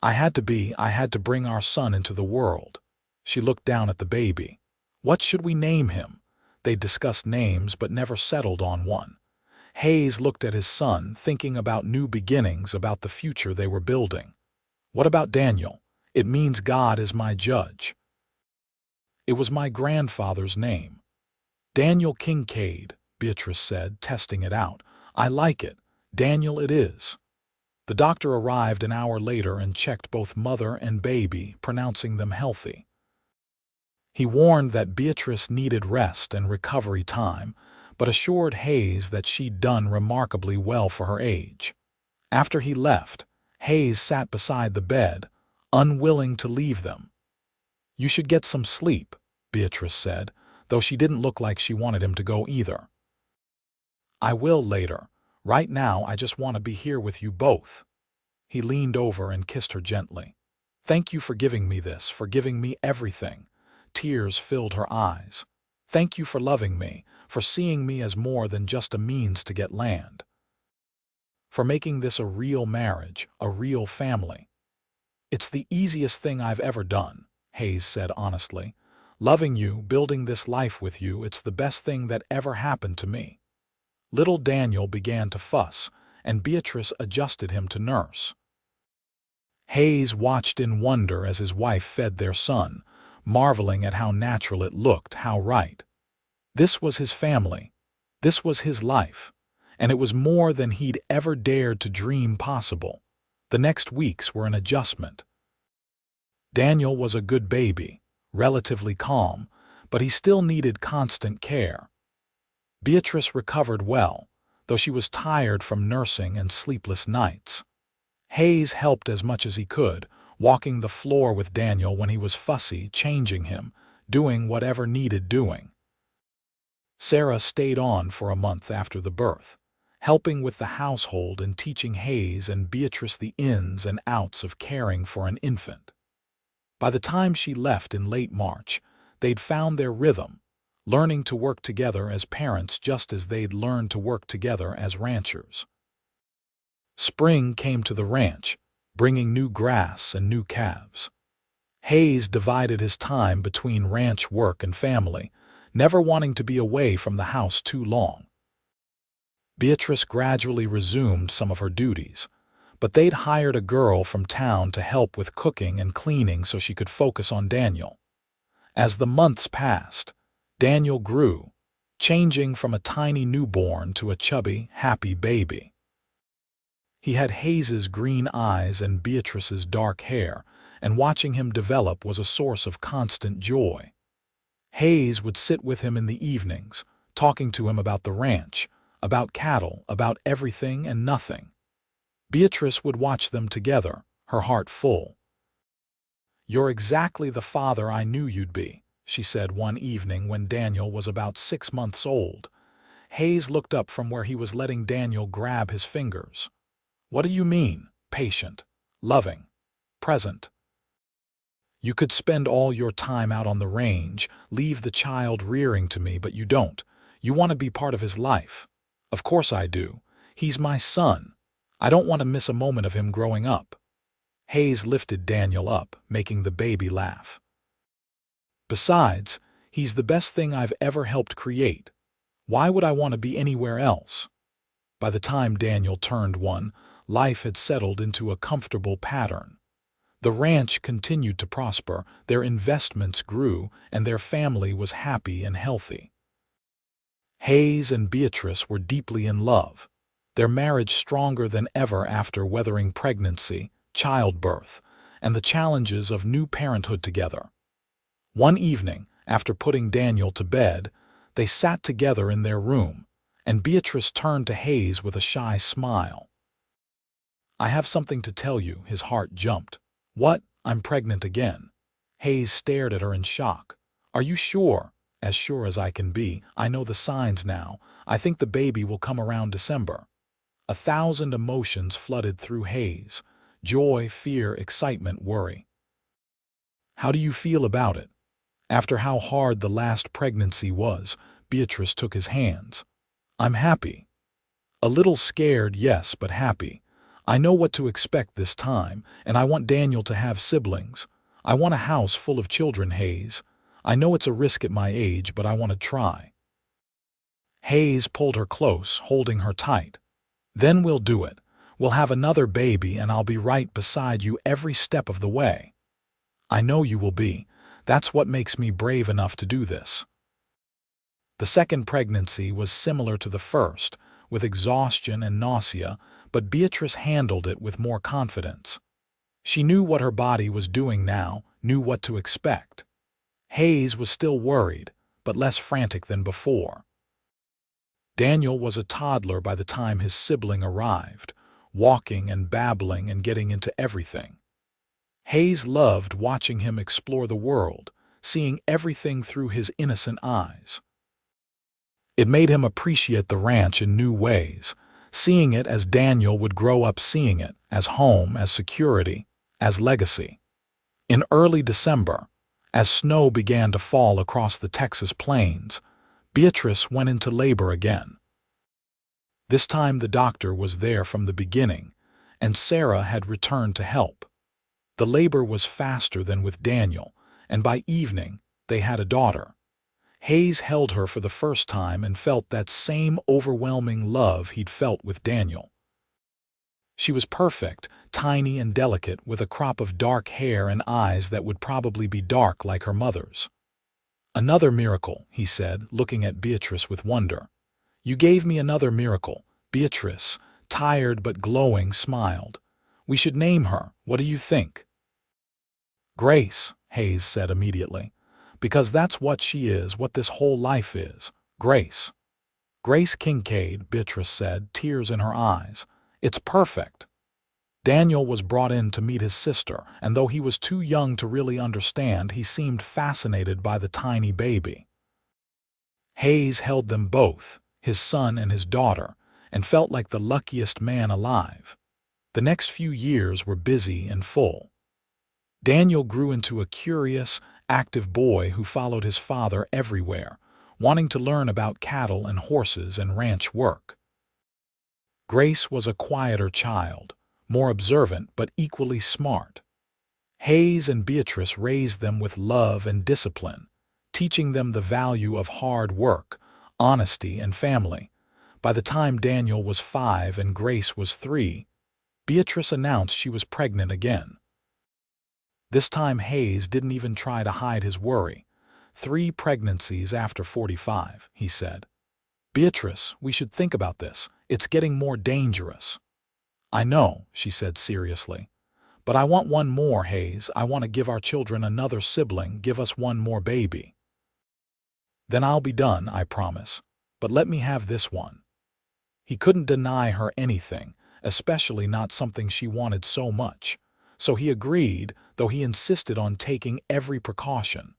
I had to bring our son into the world." She looked down at the baby. "What should we name him?" They discussed names but never settled on one. Hayes looked at his son, thinking about new beginnings, about the future they were building. "What about Daniel? It means God is my judge." "It was my grandfather's name." "Daniel Kincaid," Beatrice said, testing it out. "I like it. Daniel it is." The doctor arrived an hour later and checked both mother and baby, pronouncing them healthy. He warned that Beatrice needed rest and recovery time, but assured Hayes that she'd done remarkably well for her age. After he left, Hayes sat beside the bed, unwilling to leave them. "You should get some sleep," Beatrice said, though she didn't look like she wanted him to go either. "I will later. Right now I just want to be here with you both." He leaned over and kissed her gently. "Thank you for giving me this, for giving me everything." Tears filled her eyes. "Thank you for loving me, for seeing me as more than just a means to get land. For making this a real marriage, a real family." "It's the easiest thing I've ever done," Hayes said honestly. "Loving you, building this life with you, it's the best thing that ever happened to me." Little Daniel began to fuss, and Beatrice adjusted him to nurse. Hayes watched in wonder as his wife fed their son, marveling at how natural it looked, how right. This was his family. This was his life. And it was more than he'd ever dared to dream possible. The next weeks were an adjustment. Daniel was a good baby, relatively calm, but he still needed constant care. Beatrice recovered well, though she was tired from nursing and sleepless nights. Hayes helped as much as he could, walking the floor with Daniel when he was fussy, changing him, doing whatever needed doing. Sarah stayed on for a month after the birth, helping with the household and teaching Hayes and Beatrice the ins and outs of caring for an infant. By the time she left in late March, they'd found their rhythm, learning to work together as parents just as they'd learned to work together as ranchers. Spring came to the ranch, bringing new grass and new calves. Hayes divided his time between ranch work and family, never wanting to be away from the house too long. Beatrice gradually resumed some of her duties, but they'd hired a girl from town to help with cooking and cleaning so she could focus on Daniel. As the months passed, Daniel grew, changing from a tiny newborn to a chubby, happy baby. He had Hayes's green eyes and Beatrice's dark hair, and watching him develop was a source of constant joy. Hayes would sit with him in the evenings, talking to him about the ranch, about cattle, about everything and nothing. Beatrice would watch them together, her heart full. "You're exactly the father I knew you'd be," she said one evening when Daniel was about 6 months old. Hayes looked up from where he was letting Daniel grab his fingers. "What do you mean? Patient, loving, present. You could spend all your time out on the range, leave the child rearing to me, but you don't. You want to be part of his life." "Of course I do. He's my son. I don't want to miss a moment of him growing up." Hayes lifted Daniel up, making the baby laugh. "Besides, he's the best thing I've ever helped create. Why would I want to be anywhere else?" By the time Daniel turned 1, life had settled into a comfortable pattern. The ranch continued to prosper, their investments grew, and their family was happy and healthy. Hayes and Beatrice were deeply in love, their marriage stronger than ever after weathering pregnancy, childbirth, and the challenges of new parenthood together. One evening, after putting Daniel to bed, they sat together in their room, and Beatrice turned to Hayes with a shy smile. "I have something to tell you." His heart jumped. "What? I'm pregnant again." Hayes stared at her in shock. "Are you sure?" "As sure as I can be. I know the signs now. I think the baby will come around December." 1,000 emotions flooded through Hayes: joy, fear, excitement, worry. "How do you feel about it?" After how hard the last pregnancy was, Beatrice took his hands. "I'm happy. A little scared, yes, but happy. I know what to expect this time, and I want Daniel to have siblings. I want a house full of children, Hayes. I know it's a risk at my age, but I want to try." Hayes pulled her close, holding her tight. "Then we'll do it. We'll have another baby, and I'll be right beside you every step of the way." "I know you will be. That's what makes me brave enough to do this." The second pregnancy was similar to the first, with exhaustion and nausea, but Beatrice handled it with more confidence. She knew what her body was doing now, knew what to expect. Hayes was still worried, but less frantic than before. Daniel was a toddler by the time his sibling arrived, walking and babbling and getting into everything. Hayes loved watching him explore the world, seeing everything through his innocent eyes. It made him appreciate the ranch in new ways, seeing it as Daniel would grow up seeing it, as home, as security, as legacy. In early December, as snow began to fall across the Texas plains, Beatrice went into labor again. This time the doctor was there from the beginning, and Sarah had returned to help. The labor was faster than with Daniel, and by evening they had a daughter. Hayes held her for the first time and felt that same overwhelming love he'd felt with Daniel. She was perfect, tiny and delicate, with a crop of dark hair and eyes that would probably be dark like her mother's. "Another miracle," he said, looking at Beatrice with wonder. "You gave me another miracle." Beatrice, tired but glowing, smiled. "We should name her. What do you think?" "Grace," Hayes said immediately. "Because that's what she is, what this whole life is. Grace." "Grace Kincaid," Beatrice said, tears in her eyes. "It's perfect." Daniel was brought in to meet his sister, and though he was too young to really understand, he seemed fascinated by the tiny baby. Hayes held them both, his son and his daughter, and felt like the luckiest man alive. The next few years were busy and full. Daniel grew into a curious, active boy who followed his father everywhere, wanting to learn about cattle and horses and ranch work. Grace was a quieter child, more observant but equally smart. Hayes and Beatrice raised them with love and discipline, teaching them the value of hard work, honesty, and family. By the time Daniel was 5 and Grace was 3, Beatrice announced she was pregnant again. This time Hayes didn't even try to hide his worry. 3 pregnancies after 45, he said. "Beatrice, we should think about this. It's getting more dangerous." "I know," she said seriously. "But I want one more, Hayes. I want to give our children another sibling, give us one more baby." "Then I'll be done, I promise. But let me have this one." He couldn't deny her anything, especially not something she wanted so much. So he agreed, though he insisted on taking every precaution.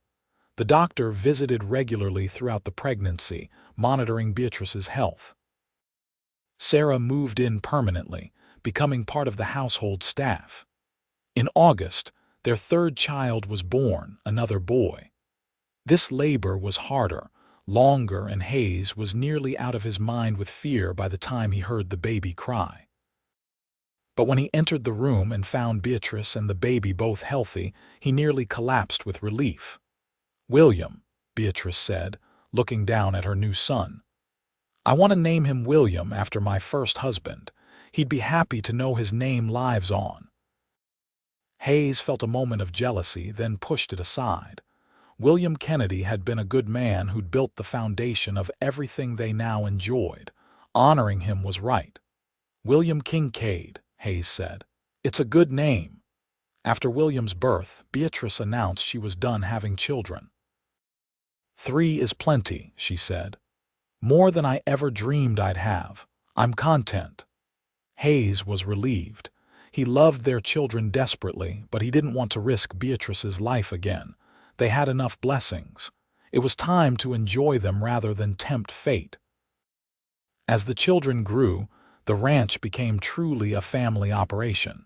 The doctor visited regularly throughout the pregnancy, monitoring Beatrice's health. Sarah moved in permanently, becoming part of the household staff. In August, their third child was born, another boy. This labor was harder, longer, and Hayes was nearly out of his mind with fear by the time he heard the baby cry. But when he entered the room and found Beatrice and the baby both healthy, he nearly collapsed with relief. "William," Beatrice said, looking down at her new son. "I want to name him William after my first husband. He'd be happy to know his name lives on." Hayes felt a moment of jealousy, then pushed it aside. William Kennedy had been a good man who'd built the foundation of everything they now enjoyed. Honoring him was right. "William Kincaid," Hayes said. "It's a good name." After William's birth, Beatrice announced she was done having children. "3 is plenty," she said. "More than I ever dreamed I'd have. I'm content." Hayes was relieved. He loved their children desperately, but he didn't want to risk Beatrice's life again. They had enough blessings. It was time to enjoy them rather than tempt fate. As the children grew, the ranch became truly a family operation.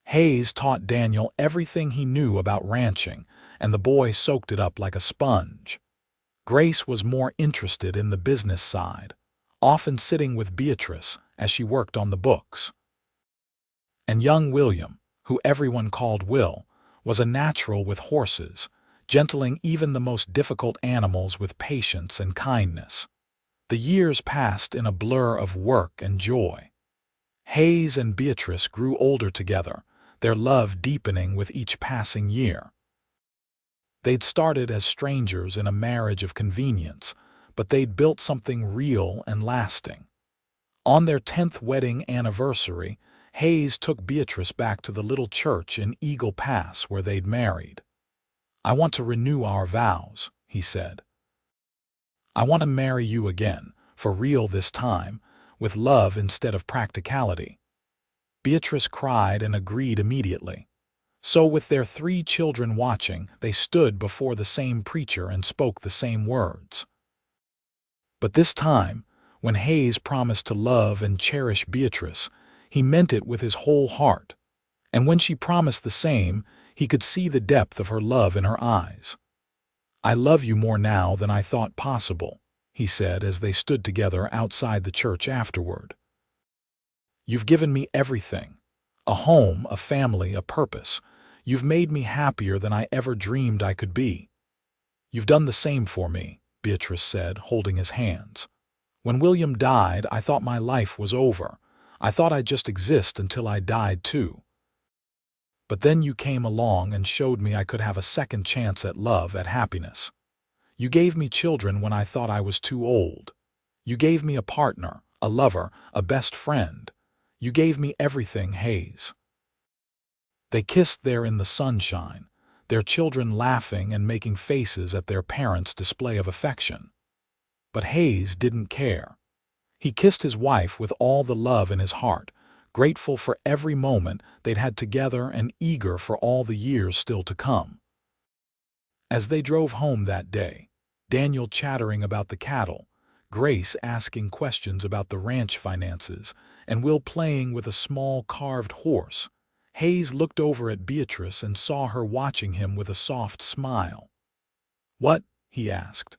Hayes taught Daniel everything he knew about ranching, and the boy soaked it up like a sponge. Grace was more interested in the business side, often sitting with Beatrice as she worked on the books. And young William, who everyone called Will, was a natural with horses, gentling even the most difficult animals with patience and kindness. The years passed in a blur of work and joy. Hayes and Beatrice grew older together, their love deepening with each passing year. They'd started as strangers in a marriage of convenience, but they'd built something real and lasting. On their 10th wedding anniversary, Hayes took Beatrice back to the little church in Eagle Pass where they'd married. "I want to renew our vows," he said. "I want to marry you again, for real this time, with love instead of practicality." Beatrice cried and agreed immediately. So with their 3 children watching, they stood before the same preacher and spoke the same words. But this time, when Hayes promised to love and cherish Beatrice, he meant it with his whole heart. And when she promised the same, he could see the depth of her love in her eyes. "I love you more now than I thought possible," he said as they stood together outside the church afterward. "You've given me everything. A home, a family, a purpose. You've made me happier than I ever dreamed I could be." "You've done the same for me," Beatrice said, holding his hands. "When William died, I thought my life was over. I thought I'd just exist until I died too. But then you came along and showed me I could have a second chance at love, at happiness. You gave me children when I thought I was too old. You gave me a partner, a lover, a best friend. You gave me everything, Hayes." They kissed there in the sunshine, their children laughing and making faces at their parents' display of affection. But Hayes didn't care. He kissed his wife with all the love in his heart, grateful for every moment they'd had together and eager for all the years still to come. As they drove home that day, Daniel chattering about the cattle, Grace asking questions about the ranch finances, and Will playing with a small carved horse, Hayes looked over at Beatrice and saw her watching him with a soft smile. "What?" he asked.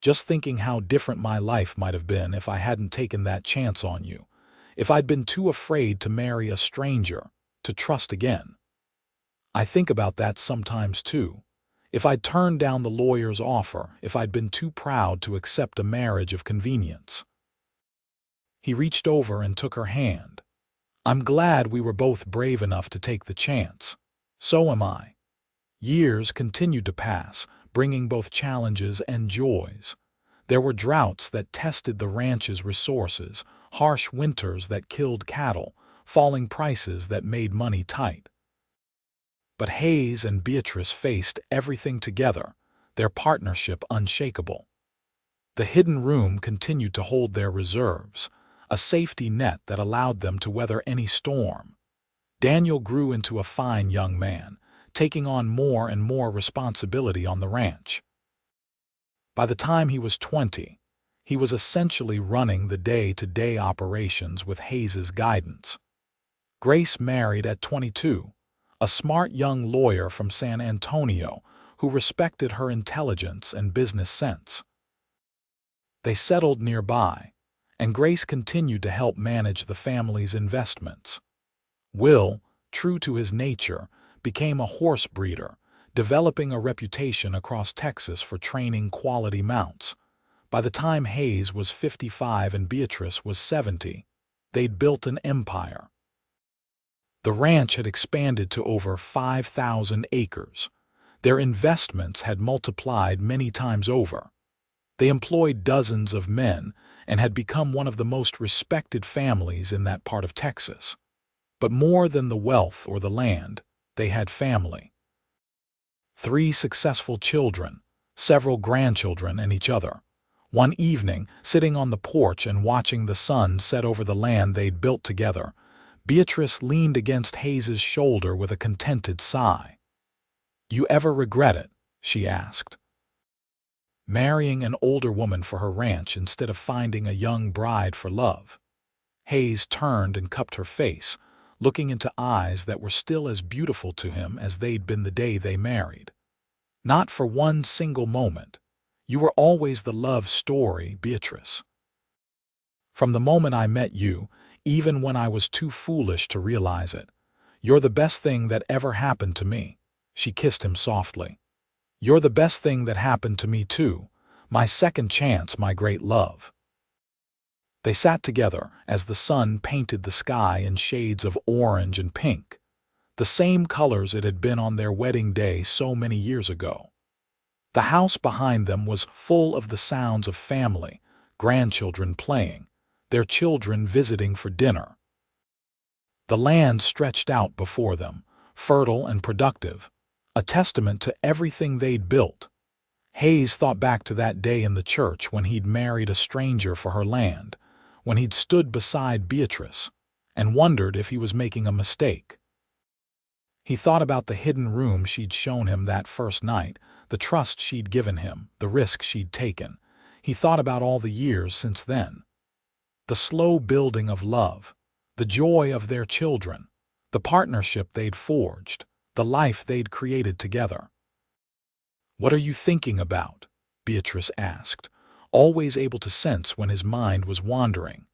"Just thinking how different my life might have been if I hadn't taken that chance on you, if I'd been too afraid to marry a stranger, to trust again. I think about that sometimes too. If I'd turned down the lawyer's offer, if I'd been too proud to accept a marriage of convenience." He reached over and took her hand. "I'm glad we were both brave enough to take the chance. So am I." Years continued to pass, bringing both challenges and joys. There were droughts that tested the ranch's resources, harsh winters that killed cattle, falling prices that made money tight. But Hayes and Beatrice faced everything together, their partnership unshakable. The hidden room continued to hold their reserves, a safety net that allowed them to weather any storm. Daniel grew into a fine young man, taking on more and more responsibility on the ranch. By the time he was 20, he was essentially running the day-to-day operations with Hayes's guidance. Grace married at 22, a smart young lawyer from San Antonio who respected her intelligence and business sense. They settled nearby, and Grace continued to help manage the family's investments. Will, true to his nature, became a horse breeder, developing a reputation across Texas for training quality mounts. By the time Hayes was 55 and Beatrice was 70, they'd built an empire. The ranch had expanded to over 5,000 acres. Their investments had multiplied many times over. They employed dozens of men and had become one of the most respected families in that part of Texas. But more than the wealth or the land, they had family. 3 successful children, several grandchildren, and each other. One evening, sitting on the porch and watching the sun set over the land they'd built together, Beatrice leaned against Hayes's shoulder with a contented sigh. "You ever regret it?" she asked. "Marrying an older woman for her ranch instead of finding a young bride for love." Hayes turned and cupped her face, looking into eyes that were still as beautiful to him as they'd been the day they married. "Not for one single moment. You were always the love story, Beatrice. From the moment I met you, even when I was too foolish to realize it, you're the best thing that ever happened to me." She kissed him softly. "You're the best thing that happened to me too, my second chance, my great love." They sat together as the sun painted the sky in shades of orange and pink, the same colors it had been on their wedding day so many years ago. The house behind them was full of the sounds of family, grandchildren playing, their children visiting for dinner. The land stretched out before them, fertile and productive, a testament to everything they'd built. Hayes thought back to that day in the church when he'd married a stranger for her land, when he'd stood beside Beatrice, and wondered if he was making a mistake. He thought about the hidden room she'd shown him that first night, the trust she'd given him, the risk she'd taken. He thought about all the years since then. The slow building of love, the joy of their children, the partnership they'd forged, the life they'd created together. "What are you thinking about?" Beatrice asked, always able to sense when his mind was wandering.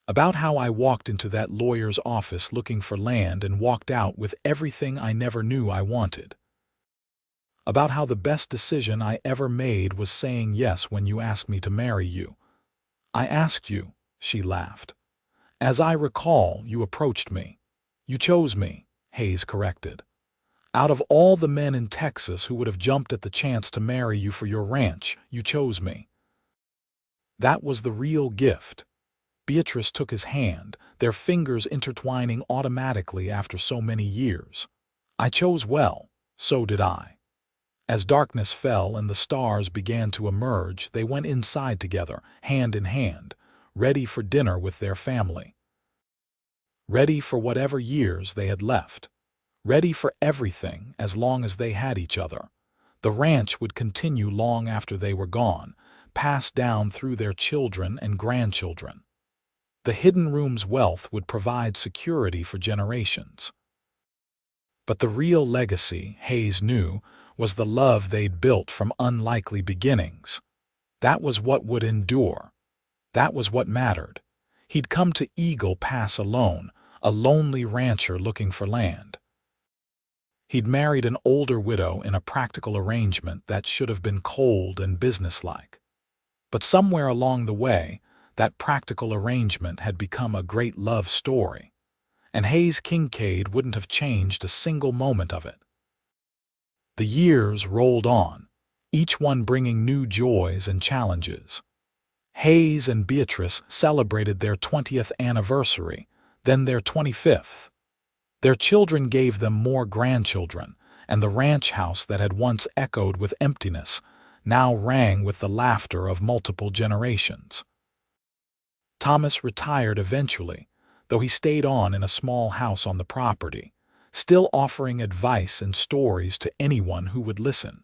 "About how I walked into that lawyer's office looking for land and walked out with everything I never knew I wanted. About how the best decision I ever made was saying yes when you asked me to marry you." "I asked you," she laughed. "As I recall, you approached me. You chose me," Hayes corrected. "Out of all the men in Texas who would have jumped at the chance to marry you for your ranch, you chose me." That was the real gift. Beatrice took his hand, their fingers intertwining automatically after so many years. "I chose well, so did I." As darkness fell and the stars began to emerge, they went inside together, hand in hand, ready for dinner with their family. Ready for whatever years they had left. Ready for everything as long as they had each other. The ranch would continue long after they were gone, passed down through their children and grandchildren. The hidden room's wealth would provide security for generations. But the real legacy, Hayes knew, was the love they'd built from unlikely beginnings. That was what would endure. That was what mattered. He'd come to Eagle Pass alone, a lonely rancher looking for land. He'd married an older widow in a practical arrangement that should have been cold and businesslike. But somewhere along the way, that practical arrangement had become a great love story, and Hayes Kincaid wouldn't have changed a single moment of it. The years rolled on, each one bringing new joys and challenges. Hayes and Beatrice celebrated their 20th anniversary, then their 25th. Their children gave them more grandchildren, and the ranch house that had once echoed with emptiness now rang with the laughter of multiple generations. Thomas retired eventually, though he stayed on in a small house on the property, still offering advice and stories to anyone who would listen.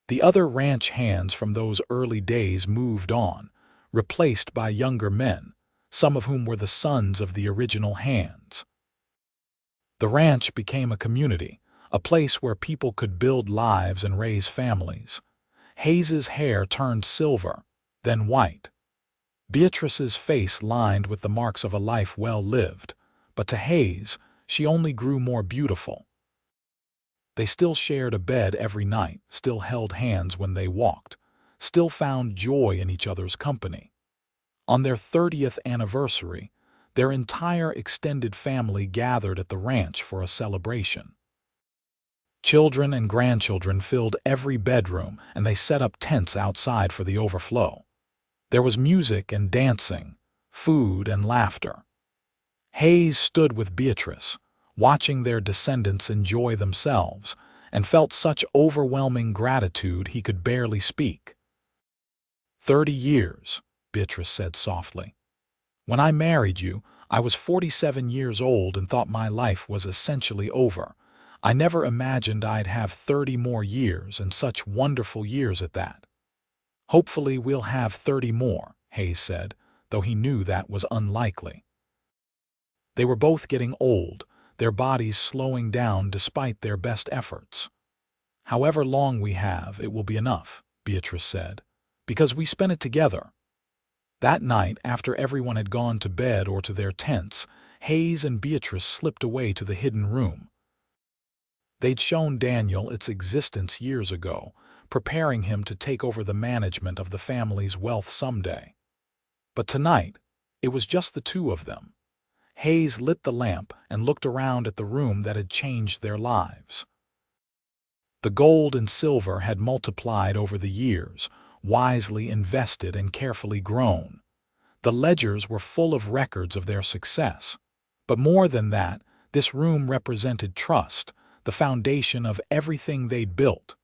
The other ranch hands from those early days moved on, replaced by younger men, some of whom were the sons of the original hands. The ranch became a community, a place where people could build lives and raise families. Hayes's hair turned silver, then white. Beatrice's face lined with the marks of a life well lived, but to Hayes, she only grew more beautiful. They still shared a bed every night, still held hands when they walked, still found joy in each other's company. On their 30th anniversary, their entire extended family gathered at the ranch for a celebration. Children and grandchildren filled every bedroom, and they set up tents outside for the overflow. There was music and dancing, food and laughter. Hayes stood with Beatrice, watching their descendants enjoy themselves, and felt such overwhelming gratitude he could barely speak. 30 years, Beatrice said softly. When I married you, I was 47 years old and thought my life was essentially over. I never imagined I'd have 30 more years, and such wonderful years at that. Hopefully we'll have 30 more, Hayes said, though he knew that was unlikely. They were both getting old, their bodies slowing down despite their best efforts. However long we have, it will be enough, Beatrice said, because we spent it together. That night, after everyone had gone to bed or to their tents, Hayes and Beatrice slipped away to the hidden room. They'd shown Daniel its existence years ago, preparing him to take over the management of the family's wealth someday. But tonight, it was just the two of them. Hayes lit the lamp and looked around at the room that had changed their lives. The gold and silver had multiplied over the years, wisely invested and carefully grown. The ledgers were full of records of their success. But more than that, this room represented trust, the foundation of everything they'd built.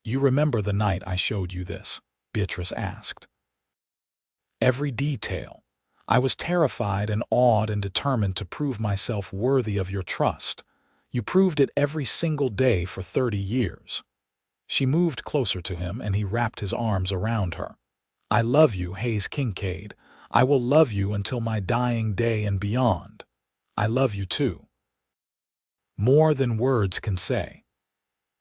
You remember the night I showed you this? Beatrice asked. Every detail. I was terrified and awed and determined to prove myself worthy of your trust. You proved it every single day for 30 years. She moved closer to him and he wrapped his arms around her. I love you, Hayes Kincaid. I will love you until my dying day and beyond. I love you too. More than words can say.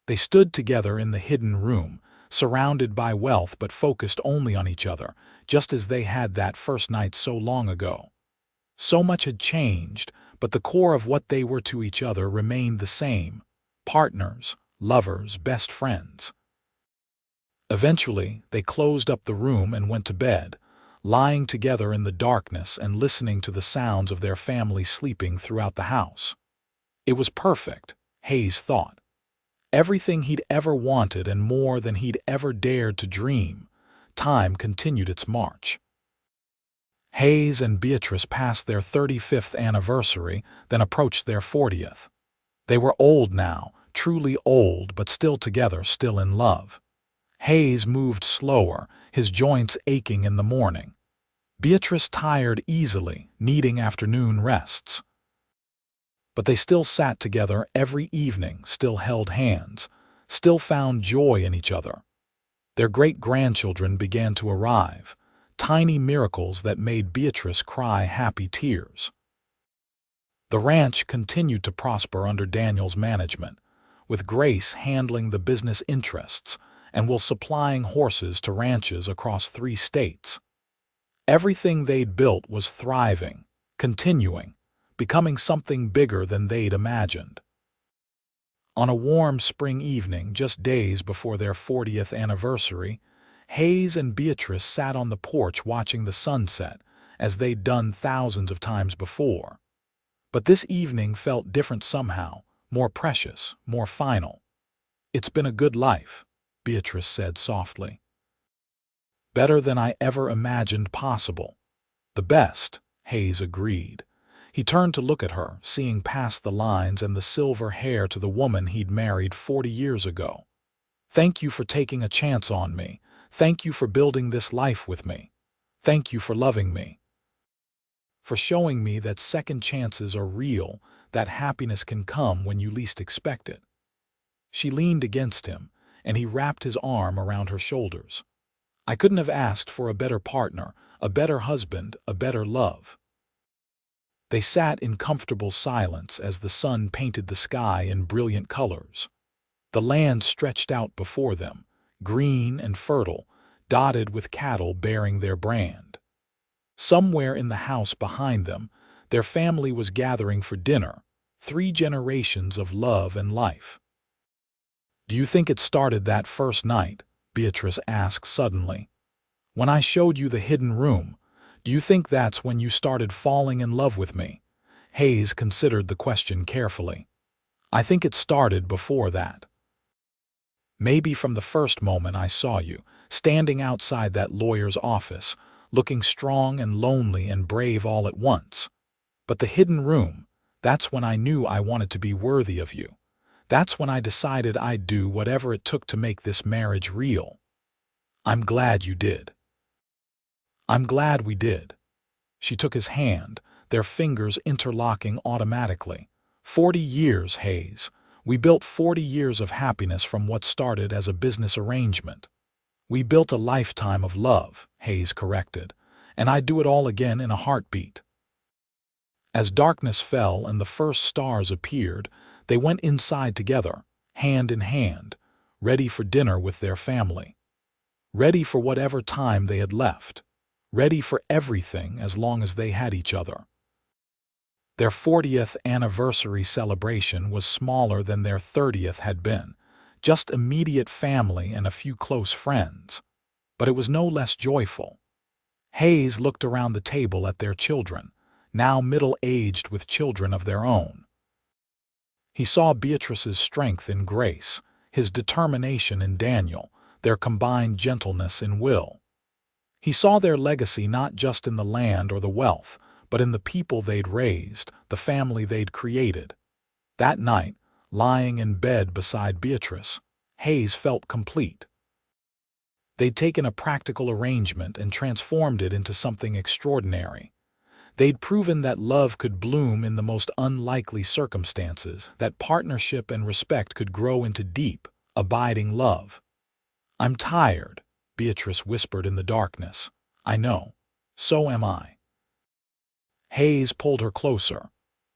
They stood together in the hidden room, surrounded by wealth but focused only on each other, just as they had that first night so long ago. So much had changed, but the core of what they were to each other remained the same: partners, lovers, best friends. Eventually, they closed up the room and went to bed, lying together in the darkness and listening to the sounds of their family sleeping throughout the house. It was perfect, Hayes thought. Everything he'd ever wanted and more than he'd ever dared to dream. Time continued its march. Hayes and Beatrice passed their 35th anniversary, then approached their 40th. They were old now, truly old, but still together, still in love. Hayes moved slower, his joints aching in the morning. Beatrice tired easily, needing afternoon rests. But they still sat together every evening, still held hands, still found joy in each other. Their great-grandchildren began to arrive, tiny miracles that made Beatrice cry happy tears. The ranch continued to prosper under Daniel's management, with Grace handling the business interests and Will supplying horses to ranches across 3 states. Everything they'd built was thriving, continuing, becoming something bigger than they'd imagined. On a warm spring evening, just days before their 40th anniversary, Hayes and Beatrice sat on the porch watching the sunset, as they'd done thousands of times before. But this evening felt different somehow, more precious, more final. "It's been a good life," Beatrice said softly. "Better than I ever imagined possible." "The best," Hayes agreed. He turned to look at her, seeing past the lines and the silver hair to the woman he'd married 40 years ago. Thank you for taking a chance on me. Thank you for building this life with me. Thank you for loving me. For showing me that second chances are real, that happiness can come when you least expect it. She leaned against him, and he wrapped his arm around her shoulders. I couldn't have asked for a better partner, a better husband, a better love. They sat in comfortable silence as the sun painted the sky in brilliant colors. The land stretched out before them, green and fertile, dotted with cattle bearing their brand. Somewhere in the house behind them, their family was gathering for dinner, 3 generations of love and life. "Do you think it started that first night?" Beatrice asked suddenly. "When I showed you the hidden room, do you think that's when you started falling in love with me?" Hayes considered the question carefully. "I think it started before that. Maybe from the first moment I saw you, standing outside that lawyer's office, looking strong and lonely and brave all at once. But the hidden room, that's when I knew I wanted to be worthy of you. That's when I decided I'd do whatever it took to make this marriage real. I'm glad you did. I'm glad we did." She took his hand, their fingers interlocking automatically. 40 years, Hayes. We built 40 years of happiness from what started as a business arrangement. We built a lifetime of love, Hayes corrected, and I'd do it all again in a heartbeat. As darkness fell and the first stars appeared, they went inside together, hand in hand, ready for dinner with their family. Ready for whatever time they had left. Ready for everything as long as they had each other. Their 40th anniversary celebration was smaller than their 30th had been, just immediate family and a few close friends. But it was no less joyful. Hayes looked around the table at their children, now middle-aged with children of their own. He saw Beatrice's strength in Grace, his determination in Daniel, their combined gentleness in Will. He saw their legacy not just in the land or the wealth, but in the people they'd raised, the family they'd created. That night, lying in bed beside Beatrice, Hayes felt complete. They'd taken a practical arrangement and transformed it into something extraordinary. They'd proven that love could bloom in the most unlikely circumstances, that partnership and respect could grow into deep, abiding love. "I'm tired," Beatrice whispered in the darkness. "I know. So am I." Hayes pulled her closer.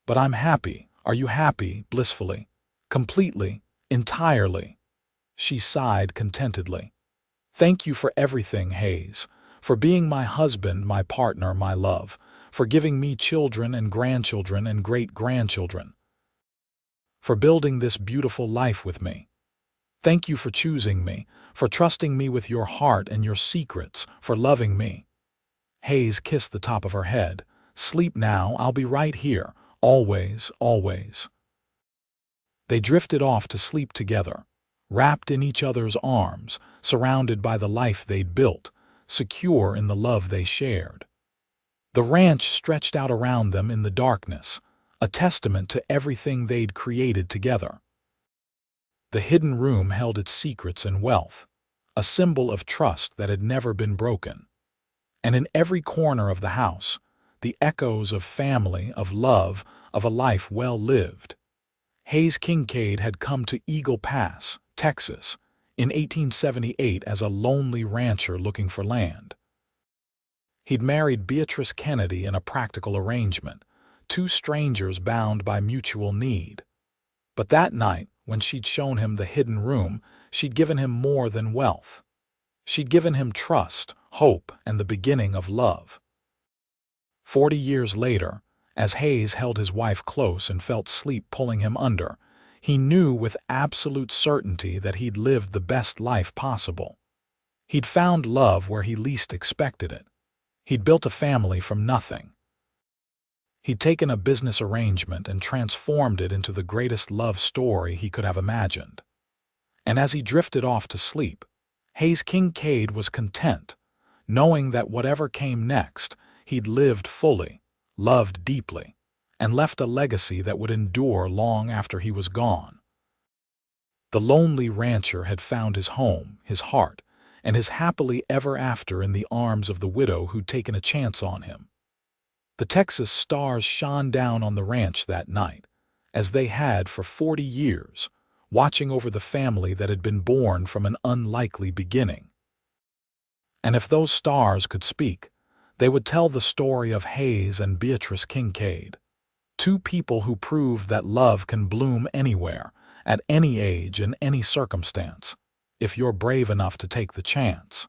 "But I'm happy. Are you happy, blissfully? Completely? Entirely?" She sighed contentedly. "Thank you for everything, Hayes. For being my husband, my partner, my love. For giving me children and grandchildren and great-grandchildren. For building this beautiful life with me. Thank you for choosing me, for trusting me with your heart and your secrets, for loving me." Hayes kissed the top of her head. "Sleep now, I'll be right here, always, always." They drifted off to sleep together, wrapped in each other's arms, surrounded by the life they'd built, secure in the love they shared. The ranch stretched out around them in the darkness, a testament to everything they'd created together. The hidden room held its secrets and wealth, a symbol of trust that had never been broken. And in every corner of the house, the echoes of family, of love, of a life well lived. Hayes Kincaid had come to Eagle Pass, Texas, in 1878 as a lonely rancher looking for land. He'd married Beatrice Kennedy in a practical arrangement, 2 strangers bound by mutual need. But that night, when she'd shown him the hidden room, she'd given him more than wealth. She'd given him trust, hope, and the beginning of love. 40 years later, as Hayes held his wife close and felt sleep pulling him under, he knew with absolute certainty that he'd lived the best life possible. He'd found love where he least expected it. He'd built a family from nothing. He'd taken a business arrangement and transformed it into the greatest love story he could have imagined. And as he drifted off to sleep, Hayes Kincaid was content, knowing that whatever came next, he'd lived fully, loved deeply, and left a legacy that would endure long after he was gone. The lonely rancher had found his home, his heart, and his happily ever after in the arms of the widow who'd taken a chance on him. The Texas stars shone down on the ranch that night, as they had for 40 years, watching over the family that had been born from an unlikely beginning. And if those stars could speak, they would tell the story of Hayes and Beatrice Kincaid, two people who proved that love can bloom anywhere, at any age, in any circumstance, if you're brave enough to take the chance.